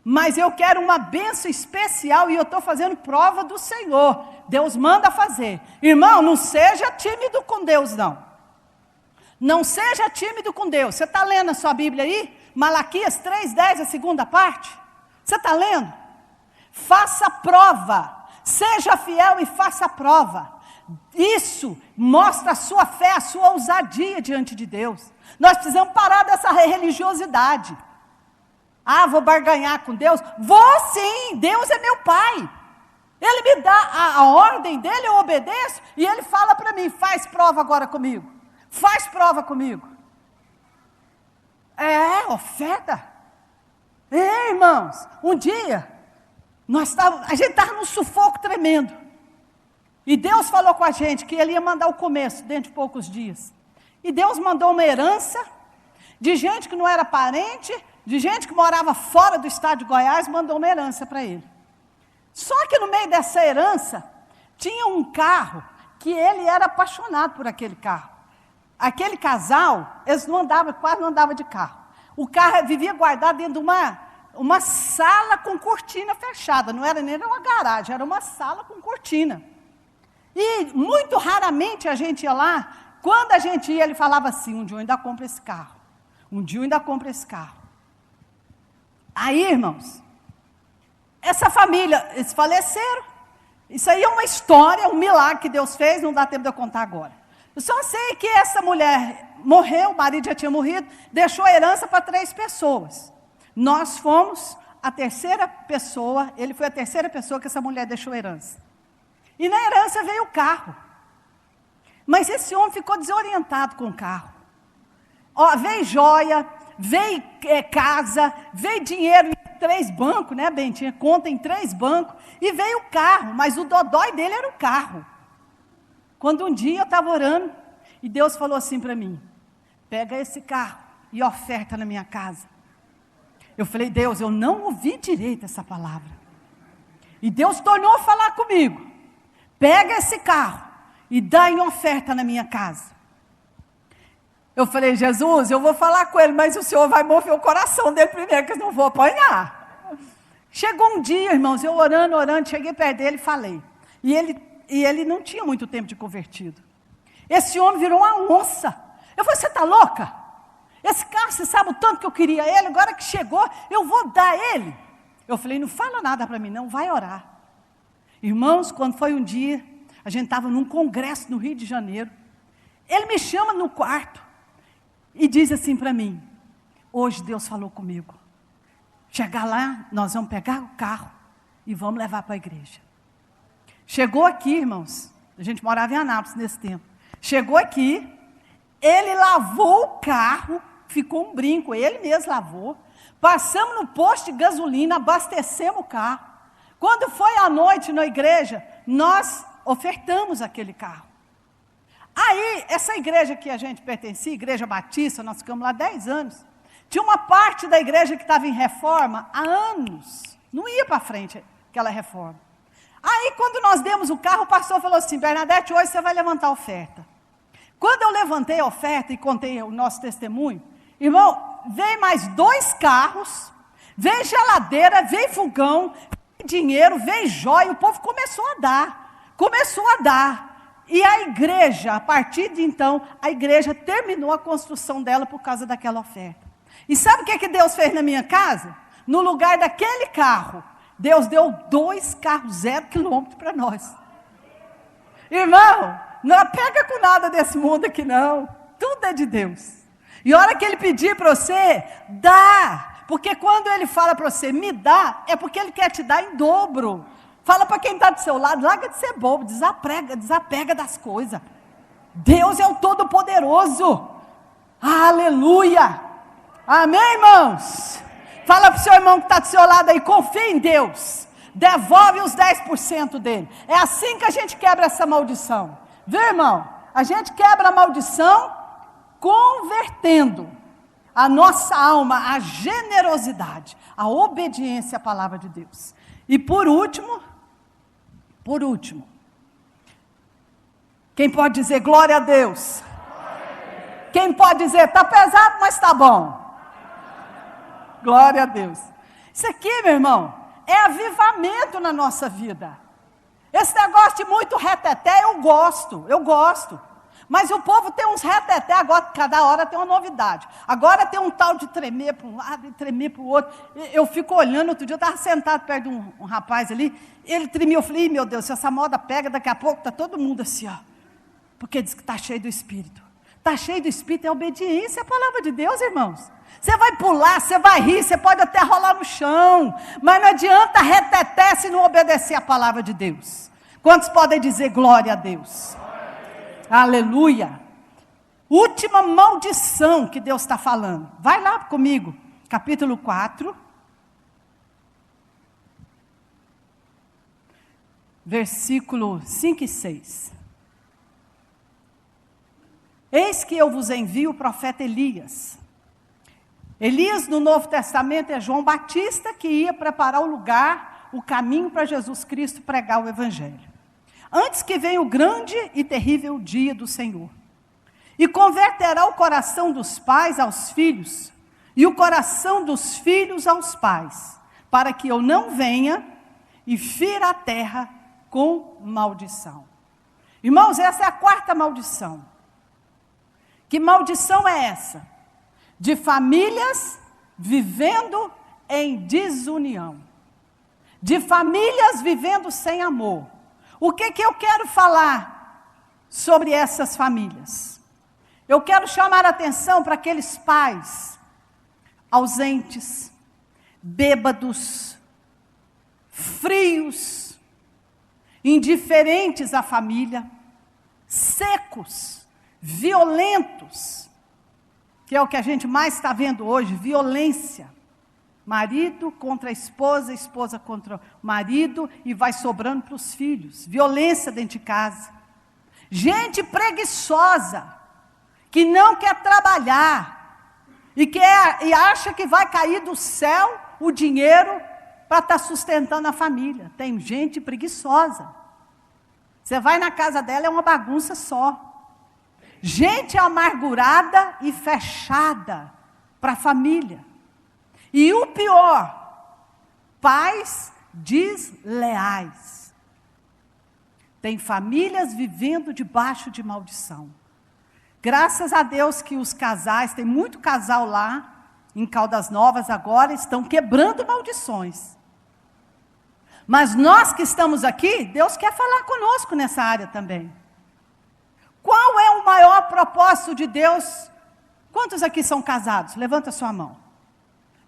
Mas eu quero uma bênção especial e eu estou fazendo prova do Senhor. Deus manda fazer. Irmão, não seja tímido com Deus, não. Não seja tímido com Deus. Você está lendo a sua Bíblia aí? Malaquias 3:10, a segunda parte? Você está lendo? faça prova, seja fiel e faça prova. Isso mostra a sua fé, a sua ousadia diante de Deus. Nós precisamos parar dessa religiosidade. Ah, vou barganhar com Deus? Vou sim, Deus é meu Pai. Ele me dá a ordem dele, eu obedeço, e ele fala para mim, faz prova agora comigo. Faz prova comigo. Oferta. Irmãos, um dia, a gente estava num sufoco tremendo. E Deus falou com a gente que Ele ia mandar o começo, dentro de poucos dias. E Deus mandou uma herança, de gente que não era parente, de gente que morava fora do estado de Goiás, mandou uma herança para ele. Só que no meio dessa herança, tinha um carro, que ele era apaixonado por aquele carro. Aquele casal, eles quase não andavam de carro. O carro vivia guardado dentro de uma sala com cortina fechada, não era nem uma garagem, era uma sala com cortina. E muito raramente a gente ia lá, quando a gente ia, ele falava assim, um dia eu ainda compro esse carro, um dia eu ainda compro esse carro. Aí, irmãos, essa família, eles faleceram, isso aí é uma história, um milagre que Deus fez, não dá tempo de eu contar agora. Eu só sei que essa mulher morreu, o marido já tinha morrido, deixou a herança para 3 pessoas. Nós fomos a terceira pessoa, ele foi a terceira pessoa que essa mulher deixou a herança. E na herança veio o carro. Mas esse homem ficou desorientado com o carro. Veio joia, veio casa, veio dinheiro em 3 bancos, né, bem, tinha conta em 3 bancos, e veio o carro, mas o dodói dele era o carro. Quando um dia eu estava orando, e Deus falou assim para mim, pega esse carro e oferta na minha casa. Eu falei, Deus, eu não ouvi direito essa palavra. E Deus tornou a falar comigo, pega esse carro e dá em oferta na minha casa. Eu falei, Jesus, eu vou falar com ele, mas o Senhor vai mover o coração dele primeiro, que eu não vou apanhar. Chegou um dia, irmãos, eu orando, cheguei perto dele e falei. E ele não tinha muito tempo de convertido. Esse homem virou uma onça. Eu falei, você está louca? Esse carro, você sabe o tanto que eu queria ele, agora que chegou, eu vou dar ele. Eu falei, não fala nada para mim não, vai orar. Irmãos, quando foi um dia, a gente estava num congresso no Rio de Janeiro, ele me chama no quarto e diz assim para mim, hoje Deus falou comigo, chegar lá, nós vamos pegar o carro e vamos levar para a igreja. Chegou aqui, irmãos, a gente morava em Anápolis nesse tempo, chegou aqui, ele lavou o carro, ficou um brinco, ele mesmo lavou, passamos no posto de gasolina, abastecemos o carro. Quando foi à noite na igreja, nós ofertamos aquele carro. Aí, essa igreja que a gente pertencia, Igreja Batista, nós ficamos lá 10 anos, tinha uma parte da igreja que estava em reforma há anos, não ia para frente aquela reforma. Aí, quando nós demos o carro, o pastor falou assim, Bernadette, hoje você vai levantar a oferta. Quando eu levantei a oferta e contei o nosso testemunho, irmão, veio mais 2 carros, veio geladeira, veio fogão, veio dinheiro, veio joia, o povo começou a dar. E a igreja, a partir de então, a igreja terminou a construção dela por causa daquela oferta. E sabe o que Deus fez na minha casa? No lugar daquele carro, Deus deu 2 carros 0 quilômetro para nós. Irmão, não pega com nada desse mundo aqui não, tudo é de Deus. E a hora que Ele pedir para você, dá, porque quando Ele fala para você, me dá, é porque Ele quer te dar em dobro. Fala para quem está do seu lado, larga de ser bobo, desapega das coisas. Deus é o Todo-Poderoso, aleluia, amém, irmãos? Fala para o seu irmão que está do seu lado aí, confia em Deus, devolve os 10% dele. É assim que a gente quebra essa maldição. Viu, irmão? A gente quebra a maldição convertendo a nossa alma à generosidade, à obediência à palavra de Deus. E por último, quem pode dizer glória a Deus? Quem pode dizer, está pesado, mas está bom? Glória a Deus. Isso aqui, meu irmão, é avivamento na nossa vida. Esse negócio de muito reteté, eu gosto. Mas o povo tem uns reteté, agora cada hora tem uma novidade. Agora tem um tal de tremer para um lado e tremer para o outro. Eu fico olhando, outro dia eu estava sentado perto de um rapaz ali, ele tremia, eu falei, meu Deus, se essa moda pega, daqui a pouco está todo mundo assim, ó. Porque diz que está cheio do Espírito. Está cheio do Espírito, é obediência à palavra de Deus, irmãos. Você vai pular, você vai rir, você pode até rolar no chão, mas não adianta reteté se não obedecer à palavra de Deus. Quantos podem dizer glória a Deus? Aleluia. Última maldição que Deus está falando. Vai lá comigo, capítulo 4. Versículo 5 e 6. Eis que eu vos envio o profeta Elias. Elias no Novo Testamento é João Batista que ia preparar o lugar, o caminho para Jesus Cristo pregar o Evangelho. Antes que venha o grande e terrível dia do Senhor. E converterá o coração dos pais aos filhos, e o coração dos filhos aos pais, para que eu não venha e fira a terra com maldição. Irmãos, essa é a quarta maldição. Que maldição é essa? De famílias vivendo em desunião. De famílias vivendo sem amor. O que eu quero falar sobre essas famílias? Eu quero chamar a atenção para aqueles pais ausentes, bêbados, frios, indiferentes à família, secos, violentos, que é o que a gente mais está vendo hoje, violência. Marido contra a esposa contra o marido, e vai sobrando para os filhos. Violência dentro de casa. Gente preguiçosa, que não quer trabalhar, e acha que vai cair do céu o dinheiro para estar sustentando a família. Tem gente preguiçosa. Você vai na casa dela, é uma bagunça só. Gente amargurada e fechada para a família. E o pior, pais desleais. Tem famílias vivendo debaixo de maldição. Graças a Deus que os casais, tem muito casal lá, em Caldas Novas agora, estão quebrando maldições. Mas nós que estamos aqui, Deus quer falar conosco nessa área também. Qual é o maior propósito de Deus? Quantos aqui são casados? Levanta a sua mão.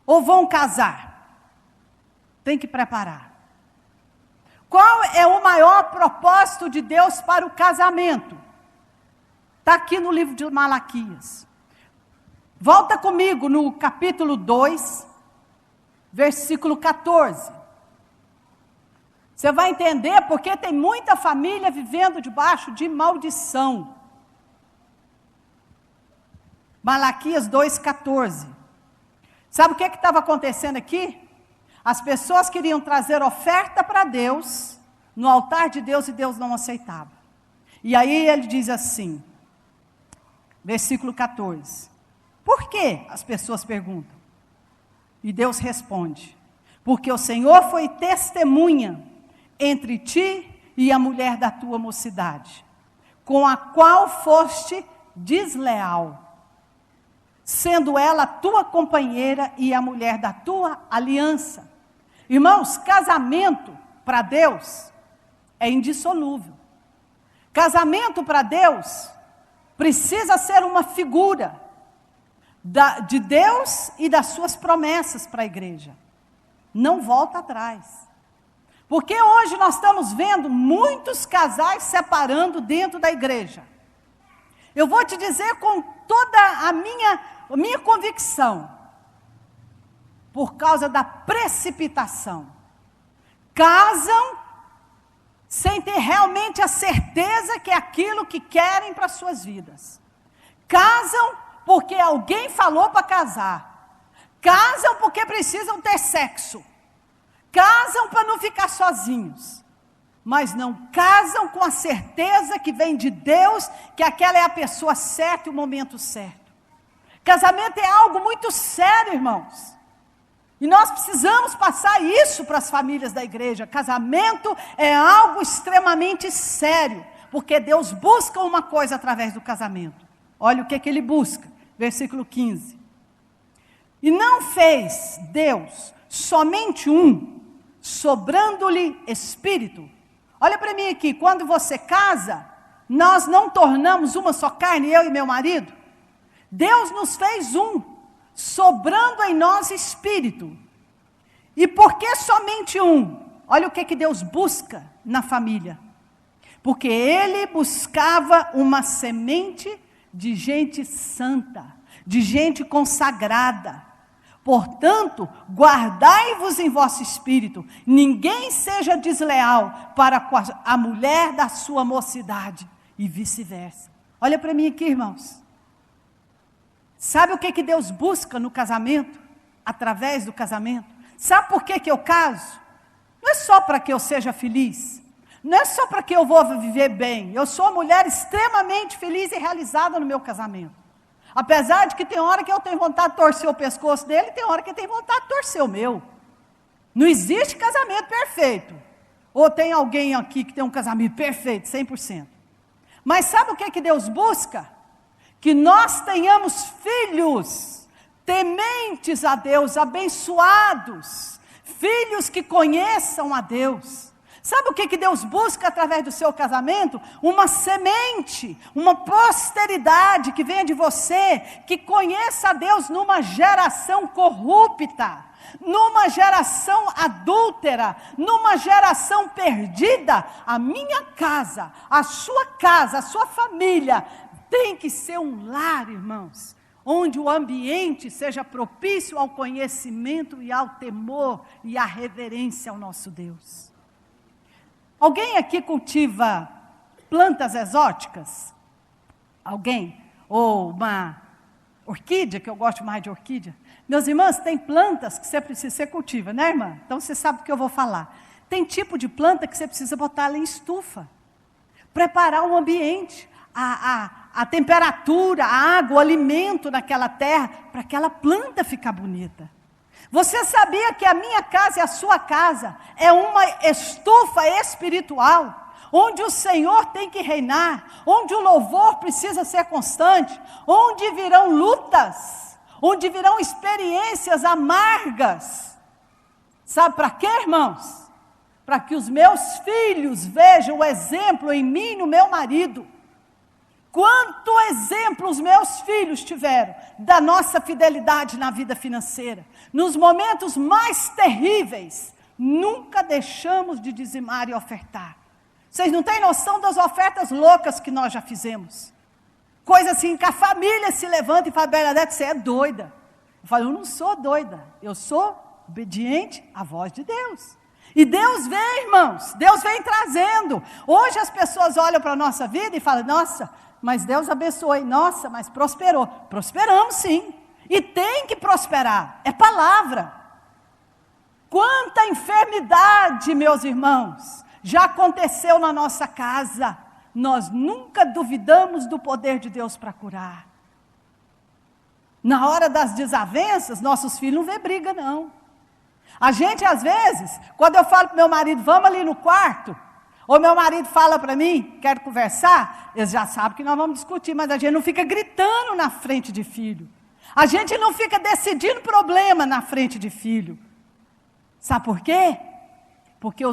Ou vão casar? Tem que preparar. Qual é o maior propósito de Deus para o casamento? Está aqui no livro de Malaquias. Volta comigo no capítulo 2, versículo 14. Você vai entender porque tem muita família vivendo debaixo de maldição. Malaquias 2,14. Sabe o que estava acontecendo aqui? As pessoas queriam trazer oferta para Deus, no altar de Deus, e Deus não aceitava. E aí ele diz assim, versículo 14. Por que? As pessoas perguntam. E Deus responde, porque o Senhor foi testemunha entre ti e a mulher da tua mocidade, com a qual foste desleal, sendo ela tua companheira e a mulher da tua aliança. Irmãos, casamento para Deus é indissolúvel. Casamento para Deus precisa ser uma figura de Deus e das suas promessas para a igreja. Não volta atrás. Porque hoje nós estamos vendo muitos casais separando dentro da igreja. Eu vou te dizer com toda a minha convicção, por causa da precipitação, casam sem ter realmente a certeza que é aquilo que querem para suas vidas. Casam porque alguém falou para casar. Casam porque precisam ter sexo. Casam para não ficar sozinhos. Mas não casam com a certeza que vem de Deus, que aquela é a pessoa certa e o momento certo. Casamento é algo muito sério, irmãos. E nós precisamos passar isso para as famílias da igreja. Casamento é algo extremamente sério. Porque Deus busca uma coisa através do casamento. Olha o que ele busca. Versículo 15. E não fez Deus somente um, sobrando-lhe espírito. Olha para mim aqui, quando você casa, nós não tornamos uma só carne, eu e meu marido. Deus nos fez um, sobrando em nós espírito. E por que somente um? Olha o que Deus busca na família. Porque Ele buscava uma semente de gente santa, de gente consagrada. Portanto, guardai-vos em vosso espírito, ninguém seja desleal para com a mulher da sua mocidade, e vice-versa. Olha para mim aqui, irmãos. Sabe o que Deus busca no casamento? Através do casamento? Sabe por que eu caso? Não é só para que eu seja feliz, não é só para que eu vou viver bem. Eu sou uma mulher extremamente feliz e realizada no meu casamento. Apesar de que tem hora que eu tenho vontade de torcer o pescoço dele, tem hora que eu tenho vontade de torcer o meu. Não existe casamento perfeito. Ou tem alguém aqui que tem um casamento perfeito, 100%. Mas sabe o que Deus busca? Que nós tenhamos filhos tementes a Deus, abençoados, filhos que conheçam a Deus. Sabe o que Deus busca através do seu casamento? Uma semente, uma posteridade que venha de você, que conheça a Deus numa geração corrupta, numa geração adúltera, numa geração perdida. A minha casa, a sua família, tem que ser um lar, irmãos, onde o ambiente seja propício ao conhecimento e ao temor e à reverência ao nosso Deus. Alguém aqui cultiva plantas exóticas? Alguém? Ou uma orquídea, que eu gosto mais de orquídea? Meus irmãos, tem plantas que você cultiva, né, irmã? Então você sabe o que eu vou falar. Tem tipo de planta que você precisa botar ela em estufa. Preparar o ambiente, a temperatura, a água, o alimento naquela terra, para aquela planta ficar bonita. Você sabia que a minha casa e a sua casa é uma estufa espiritual, onde o Senhor tem que reinar, onde o louvor precisa ser constante, onde virão lutas, onde virão experiências amargas. Sabe para quê, irmãos? Para que os meus filhos vejam o exemplo em mim e no meu marido. Quanto exemplo os meus filhos tiveram da nossa fidelidade na vida financeira. Nos momentos mais terríveis, nunca deixamos de dizimar e ofertar. Vocês não têm noção das ofertas loucas que nós já fizemos. Coisa assim que a família se levanta e fala: Bernadette, você é doida. Eu falo: eu não sou doida, eu sou obediente à voz de Deus. E Deus vem, irmãos, Deus vem trazendo. Hoje as pessoas olham para a nossa vida e falam: nossa, mas Deus abençoou, nossa, mas prosperou. Prosperamos sim, e tem que prosperar, é palavra. Quanta enfermidade, meus irmãos, já aconteceu na nossa casa, nós nunca duvidamos do poder de Deus para curar. Na hora das desavenças, nossos filhos não vê briga não. A gente às vezes, quando eu falo para meu marido: vamos ali no quarto, ou meu marido fala para mim: quero conversar, eles já sabem que nós vamos discutir, mas a gente não fica gritando na frente de filho, a gente não fica decidindo problema na frente de filho. Sabe por quê? Porque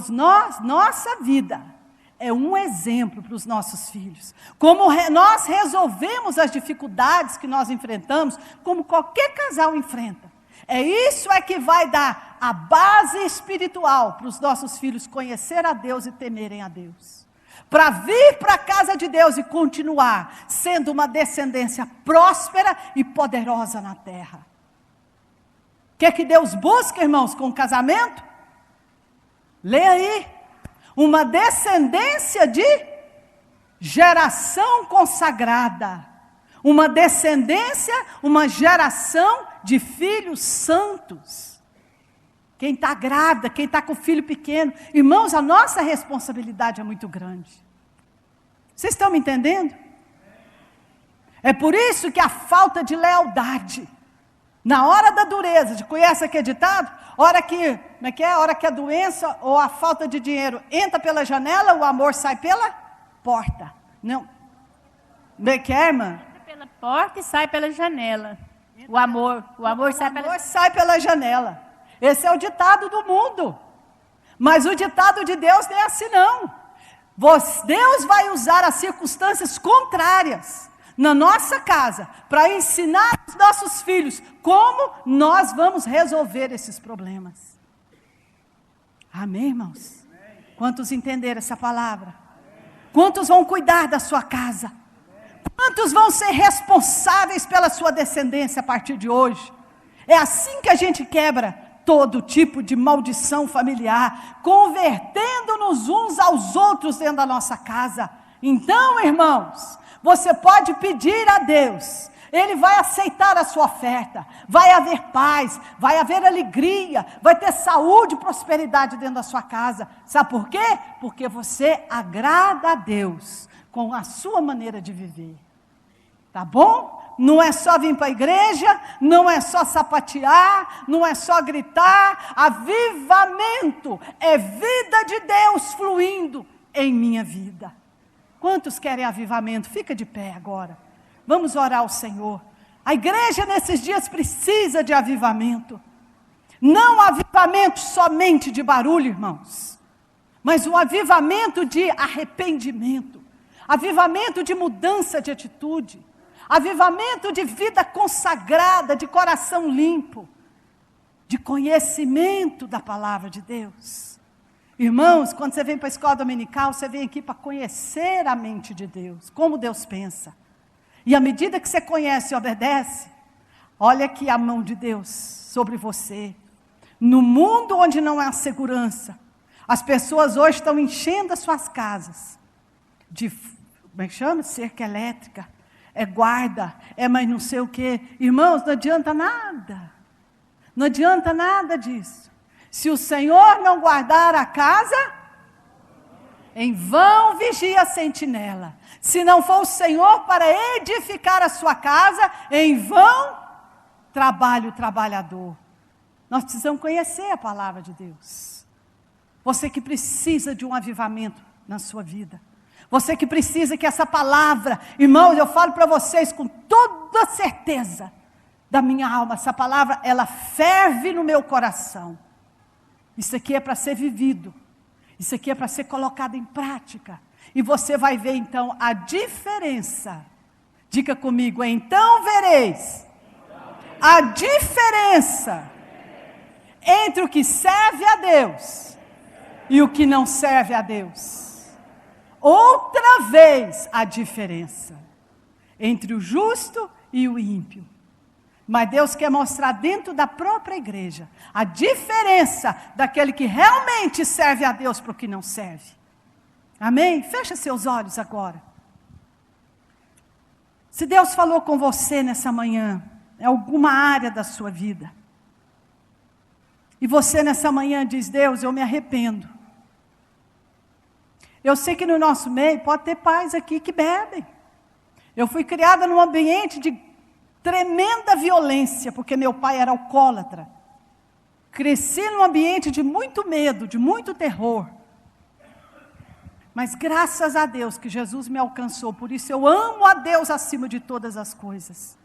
nossa vida é um exemplo para os nossos filhos. Como nós resolvemos as dificuldades que nós enfrentamos, como qualquer casal enfrenta. Isso que vai dar a base espiritual para os nossos filhos conhecer a Deus e temerem a Deus. Para vir para a casa de Deus e continuar sendo uma descendência próspera e poderosa na terra. O que Deus busca, irmãos, com o casamento? Leia aí. Uma descendência de geração consagrada. Uma descendência, uma geração de filhos santos. Quem está grávida, quem está com filho pequeno. Irmãos, a nossa responsabilidade é muito grande. Vocês estão me entendendo? É por isso que a falta de lealdade, na hora da dureza, conhece aquele ditado? Hora que a doença ou a falta de dinheiro entra pela janela, o amor sai pela porta. Não. Bem que é, irmã? Entra pela porta e sai pela janela. O amor sai pela janela. Esse é o ditado do mundo. Mas o ditado de Deus não é assim não. Deus vai usar as circunstâncias contrárias na nossa casa para ensinar os nossos filhos como nós vamos resolver esses problemas. Amém, irmãos? Quantos entenderam essa palavra? Quantos vão cuidar da sua casa? Quantos vão ser responsáveis pela sua descendência a partir de hoje? É assim que a gente quebra todo tipo de maldição familiar, convertendo-nos uns aos outros dentro da nossa casa. Então, irmãos, você pode pedir a Deus, Ele vai aceitar a sua oferta, vai haver paz, vai haver alegria, vai ter saúde e prosperidade dentro da sua casa. Sabe por quê? Porque você agrada a Deus com a sua maneira de viver. Tá bom? Não é só vir para a igreja, não é só sapatear, não é só gritar. Avivamento é vida de Deus fluindo em minha vida. Quantos querem avivamento? Fica de pé agora. Vamos orar ao Senhor. A igreja nesses dias precisa de avivamento. Não avivamento somente de barulho, irmãos, mas um avivamento de arrependimento, avivamento de mudança de atitude, avivamento de vida consagrada, de coração limpo, de conhecimento da palavra de Deus. Irmãos, quando você vem para a escola dominical, você vem aqui para conhecer a mente de Deus, como Deus pensa. E à medida que você conhece e obedece, olha aqui a mão de Deus sobre você. No mundo onde não há segurança, as pessoas hoje estão enchendo as suas casas de, como é que chama? Cerca elétrica. É guarda, é mais não sei o quê. Irmãos, não adianta nada. Não adianta nada disso. Se o Senhor não guardar a casa, em vão vigia a sentinela. Se não for o Senhor para edificar a sua casa, em vão trabalha o trabalhador. Nós precisamos conhecer a palavra de Deus. Você que precisa de um avivamento na sua vida. Você que precisa que essa palavra, irmãos, eu falo para vocês com toda certeza da minha alma, essa palavra, ela ferve no meu coração. Isso aqui é para ser vivido, isso aqui é para ser colocado em prática, e você vai ver então a diferença. Diga comigo, então vereis a diferença entre o que serve a Deus e o que não serve a Deus. Outra vez a diferença entre o justo e o ímpio. Mas Deus quer mostrar dentro da própria igreja a diferença daquele que realmente serve a Deus para o que não serve. Amém? Fecha seus olhos agora. Se Deus falou com você nessa manhã, em alguma área da sua vida, e você nessa manhã diz, Deus, eu me arrependo. Eu sei que no nosso meio pode ter pais aqui que bebem. Eu fui criada num ambiente de tremenda violência, porque meu pai era alcoólatra. Cresci num ambiente de muito medo, de muito terror. Mas graças a Deus que Jesus me alcançou, por isso eu amo a Deus acima de todas as coisas.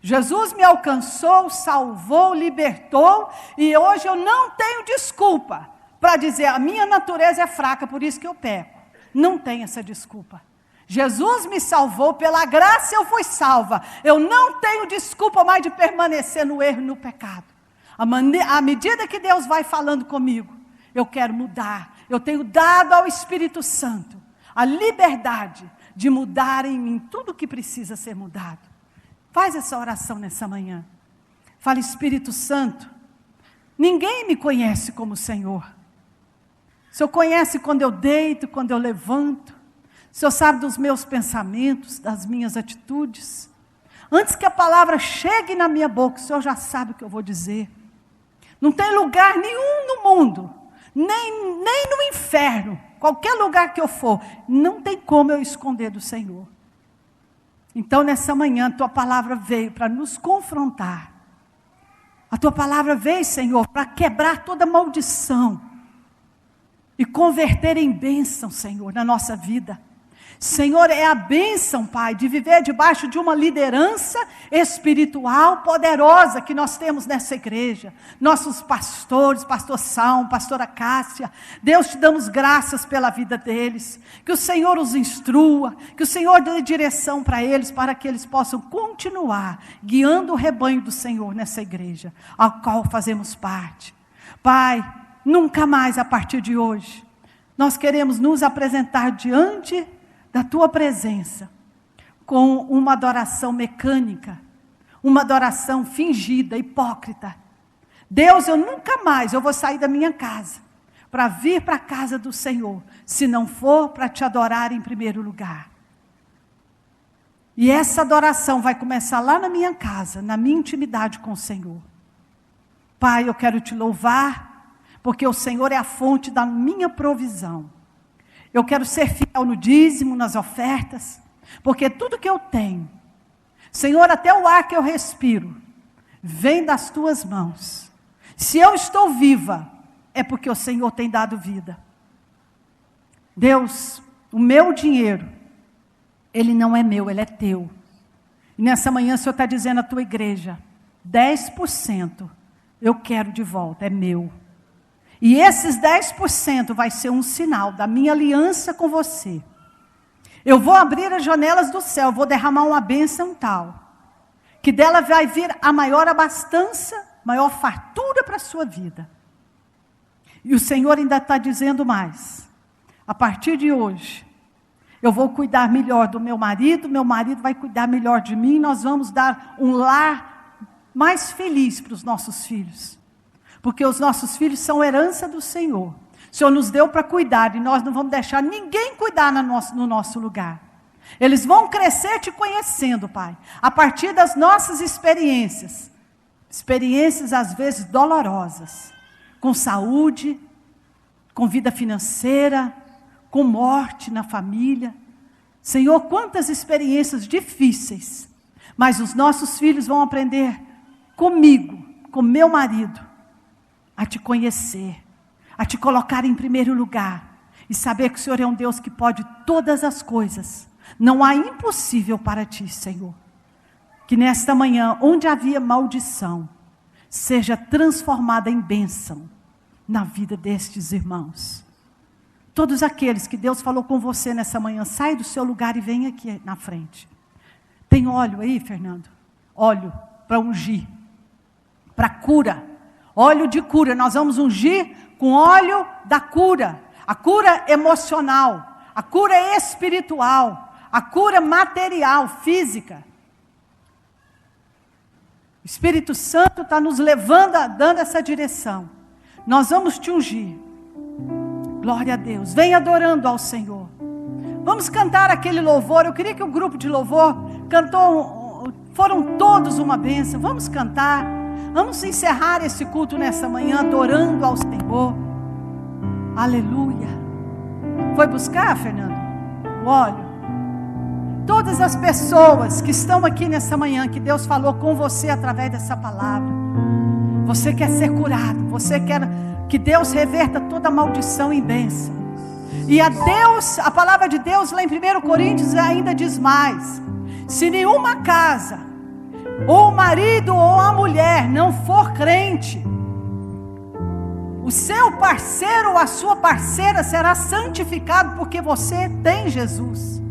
Jesus me alcançou, salvou, libertou, e hoje eu não tenho desculpa para dizer, a minha natureza é fraca, por isso que eu peco. Não tem essa desculpa. Jesus me salvou, pela graça eu fui salva. Eu não tenho desculpa mais de permanecer no erro e no pecado. À medida que Deus vai falando comigo, eu quero mudar. Eu tenho dado ao Espírito Santo a liberdade de mudar em mim tudo o que precisa ser mudado. Faz essa oração nessa manhã. Fala, Espírito Santo, ninguém me conhece como o Senhor. O Senhor conhece quando eu deito, quando eu levanto. O Senhor sabe dos meus pensamentos, das minhas atitudes. Antes que a palavra chegue na minha boca, o Senhor já sabe o que eu vou dizer. Não tem lugar nenhum no mundo, nem no inferno, qualquer lugar que eu for, não tem como eu esconder do Senhor. Então nessa manhã, a Tua palavra veio para nos confrontar. A Tua palavra veio, Senhor, para quebrar toda maldição e converter em bênção, Senhor, na nossa vida. Senhor, é a bênção, Pai, de viver debaixo de uma liderança espiritual poderosa que nós temos nessa igreja. Nossos pastores, pastor São, pastora Cássia, Deus, te damos graças pela vida deles. Que o Senhor os instrua, que o Senhor dê direção para eles, para que eles possam continuar guiando o rebanho do Senhor nessa igreja, ao qual fazemos parte. Pai, nunca mais a partir de hoje, nós queremos nos apresentar diante da tua presença, com uma adoração mecânica, uma adoração fingida, hipócrita. Deus, eu nunca mais vou sair da minha casa, para vir para a casa do Senhor, se não for para te adorar em primeiro lugar. E essa adoração vai começar lá na minha casa, na minha intimidade com o Senhor. Pai, eu quero te louvar, porque o Senhor é a fonte da minha provisão. Eu quero ser fiel no dízimo, nas ofertas, porque tudo que eu tenho, Senhor, até o ar que eu respiro, vem das tuas mãos. Se eu estou viva, é porque o Senhor tem dado vida. Deus, o meu dinheiro, ele não é meu, ele é teu. E nessa manhã o Senhor está dizendo à tua igreja, 10% eu quero de volta, é meu. E esses 10% vai ser um sinal da minha aliança com você. Eu vou abrir as janelas do céu, vou derramar uma bênção tal, que dela vai vir a maior abastança, maior fartura para a sua vida. E o Senhor ainda está dizendo mais. A partir de hoje, eu vou cuidar melhor do meu marido vai cuidar melhor de mim, nós vamos dar um lar mais feliz para os nossos filhos. Porque os nossos filhos são herança do Senhor. O Senhor nos deu para cuidar, e nós não vamos deixar ninguém cuidar no nosso lugar. Eles vão crescer te conhecendo, Pai, a partir das nossas experiências. Experiências às vezes dolorosas, com saúde, com vida financeira, com morte na família. Senhor, quantas experiências difíceis, mas os nossos filhos vão aprender comigo, com meu marido, a te conhecer, a te colocar em primeiro lugar, e saber que o Senhor é um Deus que pode todas as coisas. Não há impossível para ti, Senhor. Que nesta manhã, onde havia maldição, seja transformada em bênção na vida destes irmãos. Todos aqueles que Deus falou com você nessa manhã, sai do seu lugar e vem aqui na frente. Tem óleo aí, Fernando? Óleo para ungir, para cura. Óleo de cura, nós vamos ungir com óleo da cura. A cura emocional, a cura espiritual, a cura material, física. O Espírito Santo está nos levando, dando essa direção. Nós vamos te ungir. Glória a Deus. Vem adorando ao Senhor. Vamos cantar aquele louvor. Eu queria que o grupo de louvor cantou, foram todos uma bênção. Vamos cantar. Vamos encerrar esse culto nessa manhã adorando ao Senhor. Aleluia. Foi buscar, Fernando? O óleo. Todas as pessoas que estão aqui nessa manhã, que Deus falou com você através dessa palavra. Você quer ser curado, você quer que Deus reverta toda maldição em bênção. E a palavra de Deus lá em 1 Coríntios ainda diz mais. Se nenhuma casa, ou o marido ou a mulher não for crente, o seu parceiro ou a sua parceira será santificado, porque você tem Jesus.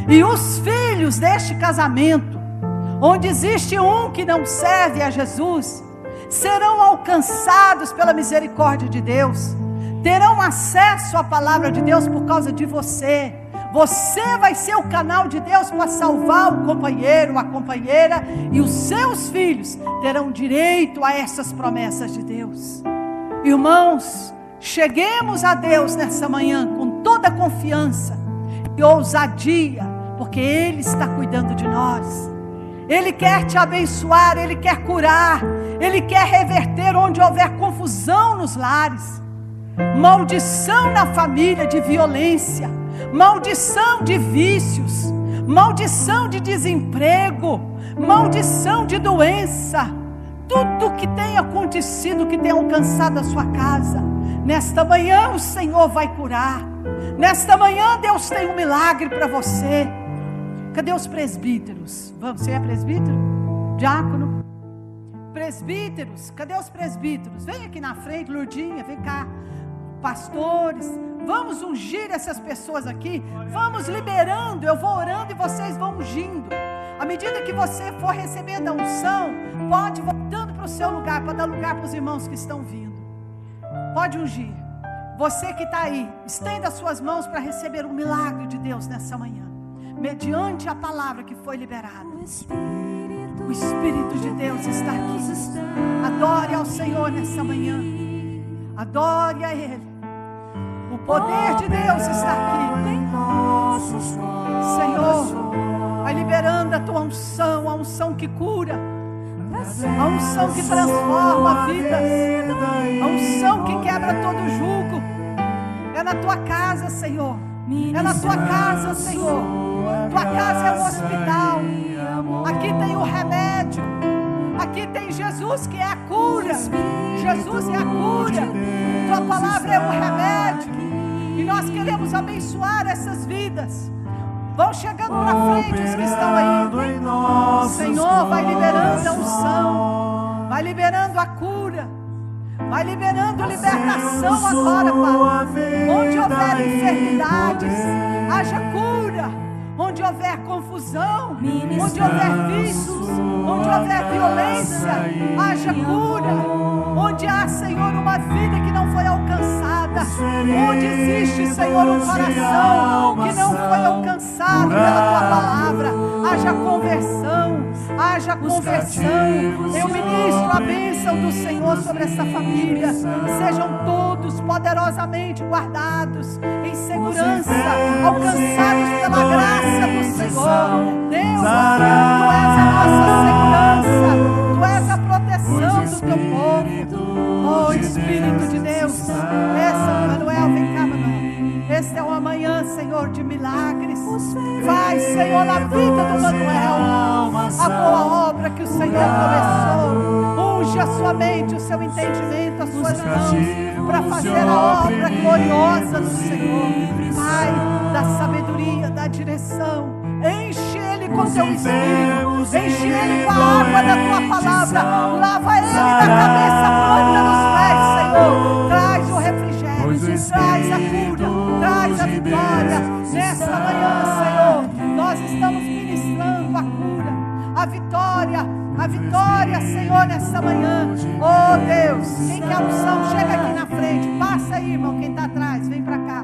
E os filhos deste casamento, onde existe um que não serve a Jesus, serão alcançados pela misericórdia de Deus, terão acesso à palavra de Deus por causa de você. Você vai ser o canal de Deus para salvar o companheiro, a companheira, e os seus filhos terão direito a essas promessas de Deus. Irmãos, cheguemos a Deus nessa manhã com toda confiança e ousadia, porque Ele está cuidando de nós. Ele quer te abençoar, Ele quer curar, Ele quer reverter onde houver confusão nos lares, maldição na família de violência, maldição de vícios, maldição de desemprego, maldição de doença. Tudo que tem acontecido, que tem alcançado a sua casa, Nesta manhã o Senhor vai curar. Nesta manhã Deus tem um milagre para você. Cadê os presbíteros? Você é presbítero? Diácono? Presbíteros, cadê os presbíteros? Vem aqui na frente, Lourdinha, vem cá. Pastores, vamos ungir essas pessoas aqui. Vamos liberando, eu vou orando e vocês vão ungindo. À medida que você for recebendo a unção, pode ir voltando para o seu lugar, para dar lugar para os irmãos que estão vindo. Pode ungir. Você que está aí, estenda as suas mãos para receber o milagre de Deus nessa manhã, mediante a palavra que foi liberada. O Espírito de Deus está aqui. Adore ao Senhor nessa manhã. Adore a Ele. O poder de Deus está aqui. Senhor, vai liberando a tua unção, a unção que cura, a unção que transforma vidas, a unção que quebra todo jugo. É na tua casa, Senhor. É na tua casa, Senhor. Tua casa é um hospital. Aqui tem o remédio. Aqui tem Jesus que é a cura. Jesus é a cura. Tua palavra é o remédio. E nós queremos abençoar essas vidas. Vão chegando para frente os que estão aí. Senhor, vai liberando a unção. Vai liberando a cura. Vai liberando libertação agora, Pai. Onde houver enfermidades, haja cura. Onde houver confusão, onde houver vícios, onde houver violência, haja cura. Onde há, Senhor, uma vida que não foi alcançada, onde existe, Senhor, um coração que não foi alcançado pela Tua palavra, haja conversão, haja conversão. Eu ministro a bênção do Senhor sobre essa família. Sejam todos poderosamente guardados em segurança, alcançados pela graça do Senhor. Deus, Tu és a nossa segurança, Tu és a proteção do Teu povo. Oh Espírito de Deus, essa, Manuel, vem cá, Manuel. Esta é uma manhã, Senhor, de milagres. Faz, Senhor, na vida do Manuel a boa obra que o Senhor começou. Unge a sua mente, o seu entendimento, as suas mãos, para fazer a obra gloriosa do Senhor. Pai, da sabedoria, da direção. Enche Ele com Teu Espírito. Enche Ele com a água da Tua palavra. Lava Ele da cabeça à planta dos pés, Senhor. Traz o refrigério, traz a cura, traz a vitória. Nesta manhã, Senhor, nós estamos ministrando a cura, a vitória, Senhor, nessa manhã. Oh Deus, quem quer unção, chega aqui na frente. Passa aí, irmão, quem está atrás, vem para cá.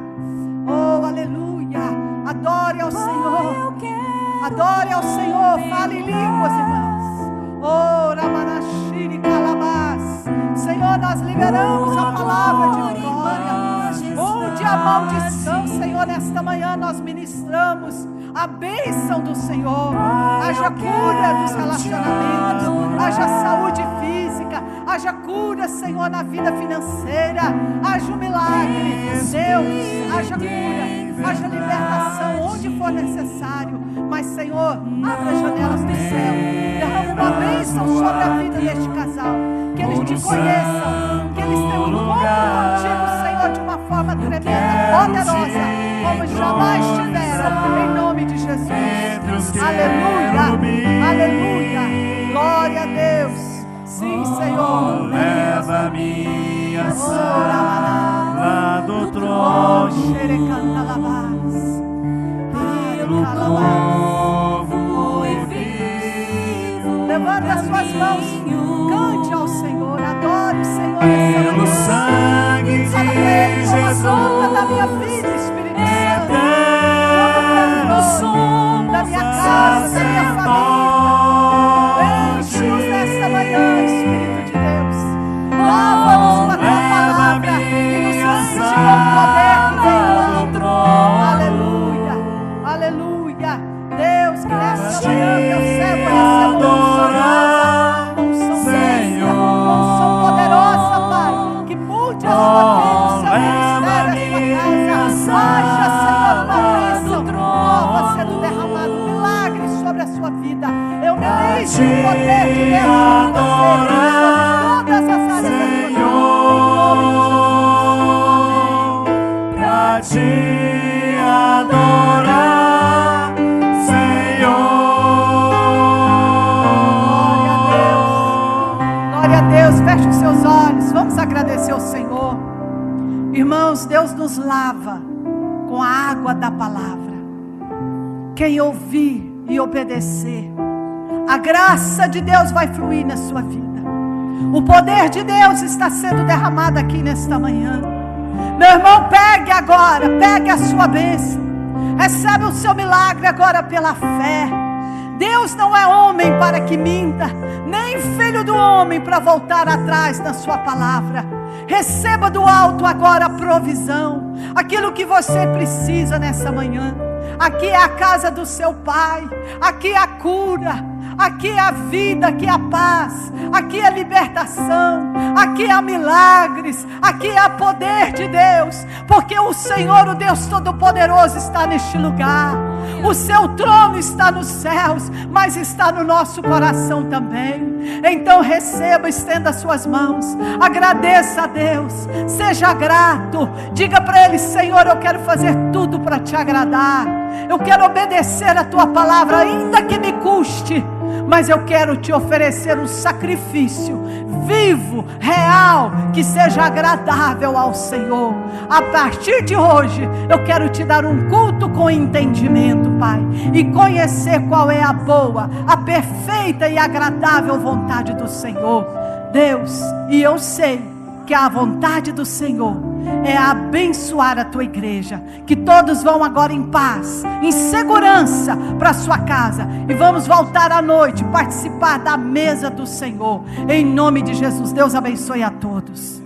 Oh, aleluia. Adore ao Senhor. Adore ao Senhor. Fale em línguas, irmãos. Oh, Ramanashiri Calabás. Senhor, nós liberamos a palavra de vitória. Onde a maldição, Senhor, nesta manhã nós ministramos a bênção do Senhor. Haja cura dos relacionamentos, haja saúde física, haja cura, Senhor, na vida financeira, haja um milagre, Deus, haja cura, haja libertação onde for necessário. Mas, Senhor, abra as janelas do céu, derrama uma bênção sobre a vida deste casal, que eles te conheçam, que eles tenham um encontro contigo, Senhor, de uma forma tremenda, poderosa, como jamais tiveram, em nome de Jesus. Aleluia, aleluia, glória a Deus. Sim, Senhor. Leva minha ação lá do trono, pelo povo e vivo. Levanta as suas mãos, cante ao Senhor, adore o Senhor. Pelo sangue de Jesus, da minha vida, Espírito Santo, da minha casa, da minha família. Enche-nos nesta manhã, Espírito de Deus. Lava-nos com a tua palavra e nos ensina com o poder que vem do trono. Aleluia, aleluia. Deus, que nesta manhã teu servo receba uma unção fresca, uma unção poderosa, Pai, que mude a sua vida, o seu ministério, a sua casa. Haja, Senhor, uma bênção nova sendo derramado, milagres sobre a sua vida. Eu ministro o poder de Deus sobre você, sobre todas as áreas da sua vida, em nome de Jesus. te adorar, Senhor. Glória a Deus, feche os seus olhos, vamos agradecer ao Senhor. Irmãos, Deus nos lava com a água da palavra. Quem ouvir e obedecer, a graça de Deus vai fluir na sua vida. O poder de Deus está sendo derramado aqui nesta manhã. Meu irmão, pegue agora, pegue a sua bênção, recebe o seu milagre agora pela fé. Deus não é homem para que minta, nem filho do homem para voltar atrás na sua palavra. Receba do alto agora a provisão, aquilo que você precisa nessa manhã. Aqui é a casa do seu Pai, aqui é a cura, aqui é a vida, aqui é a paz, aqui é a libertação, aqui há milagres, aqui há poder de Deus, porque o Senhor, o Deus Todo-Poderoso, está neste lugar. O seu trono está nos céus, mas está no nosso coração também. Então receba, estenda suas mãos, agradeça a Deus, seja grato, diga para Ele: Senhor, eu quero fazer tudo para te agradar, eu quero obedecer a tua palavra, ainda que me custe, mas eu quero te oferecer um sacrifício vivo, real, que seja agradável ao Senhor. A partir de hoje eu quero te dar um culto com entendimento, Pai, e conhecer qual é a boa, a perfeita e agradável vontade do Senhor, Deus. E eu sei que a vontade do Senhor é abençoar a tua igreja, que todos vão agora em paz, em segurança para a sua casa, e vamos voltar à noite, participar da mesa do Senhor, em nome de Jesus. Deus abençoe a todos.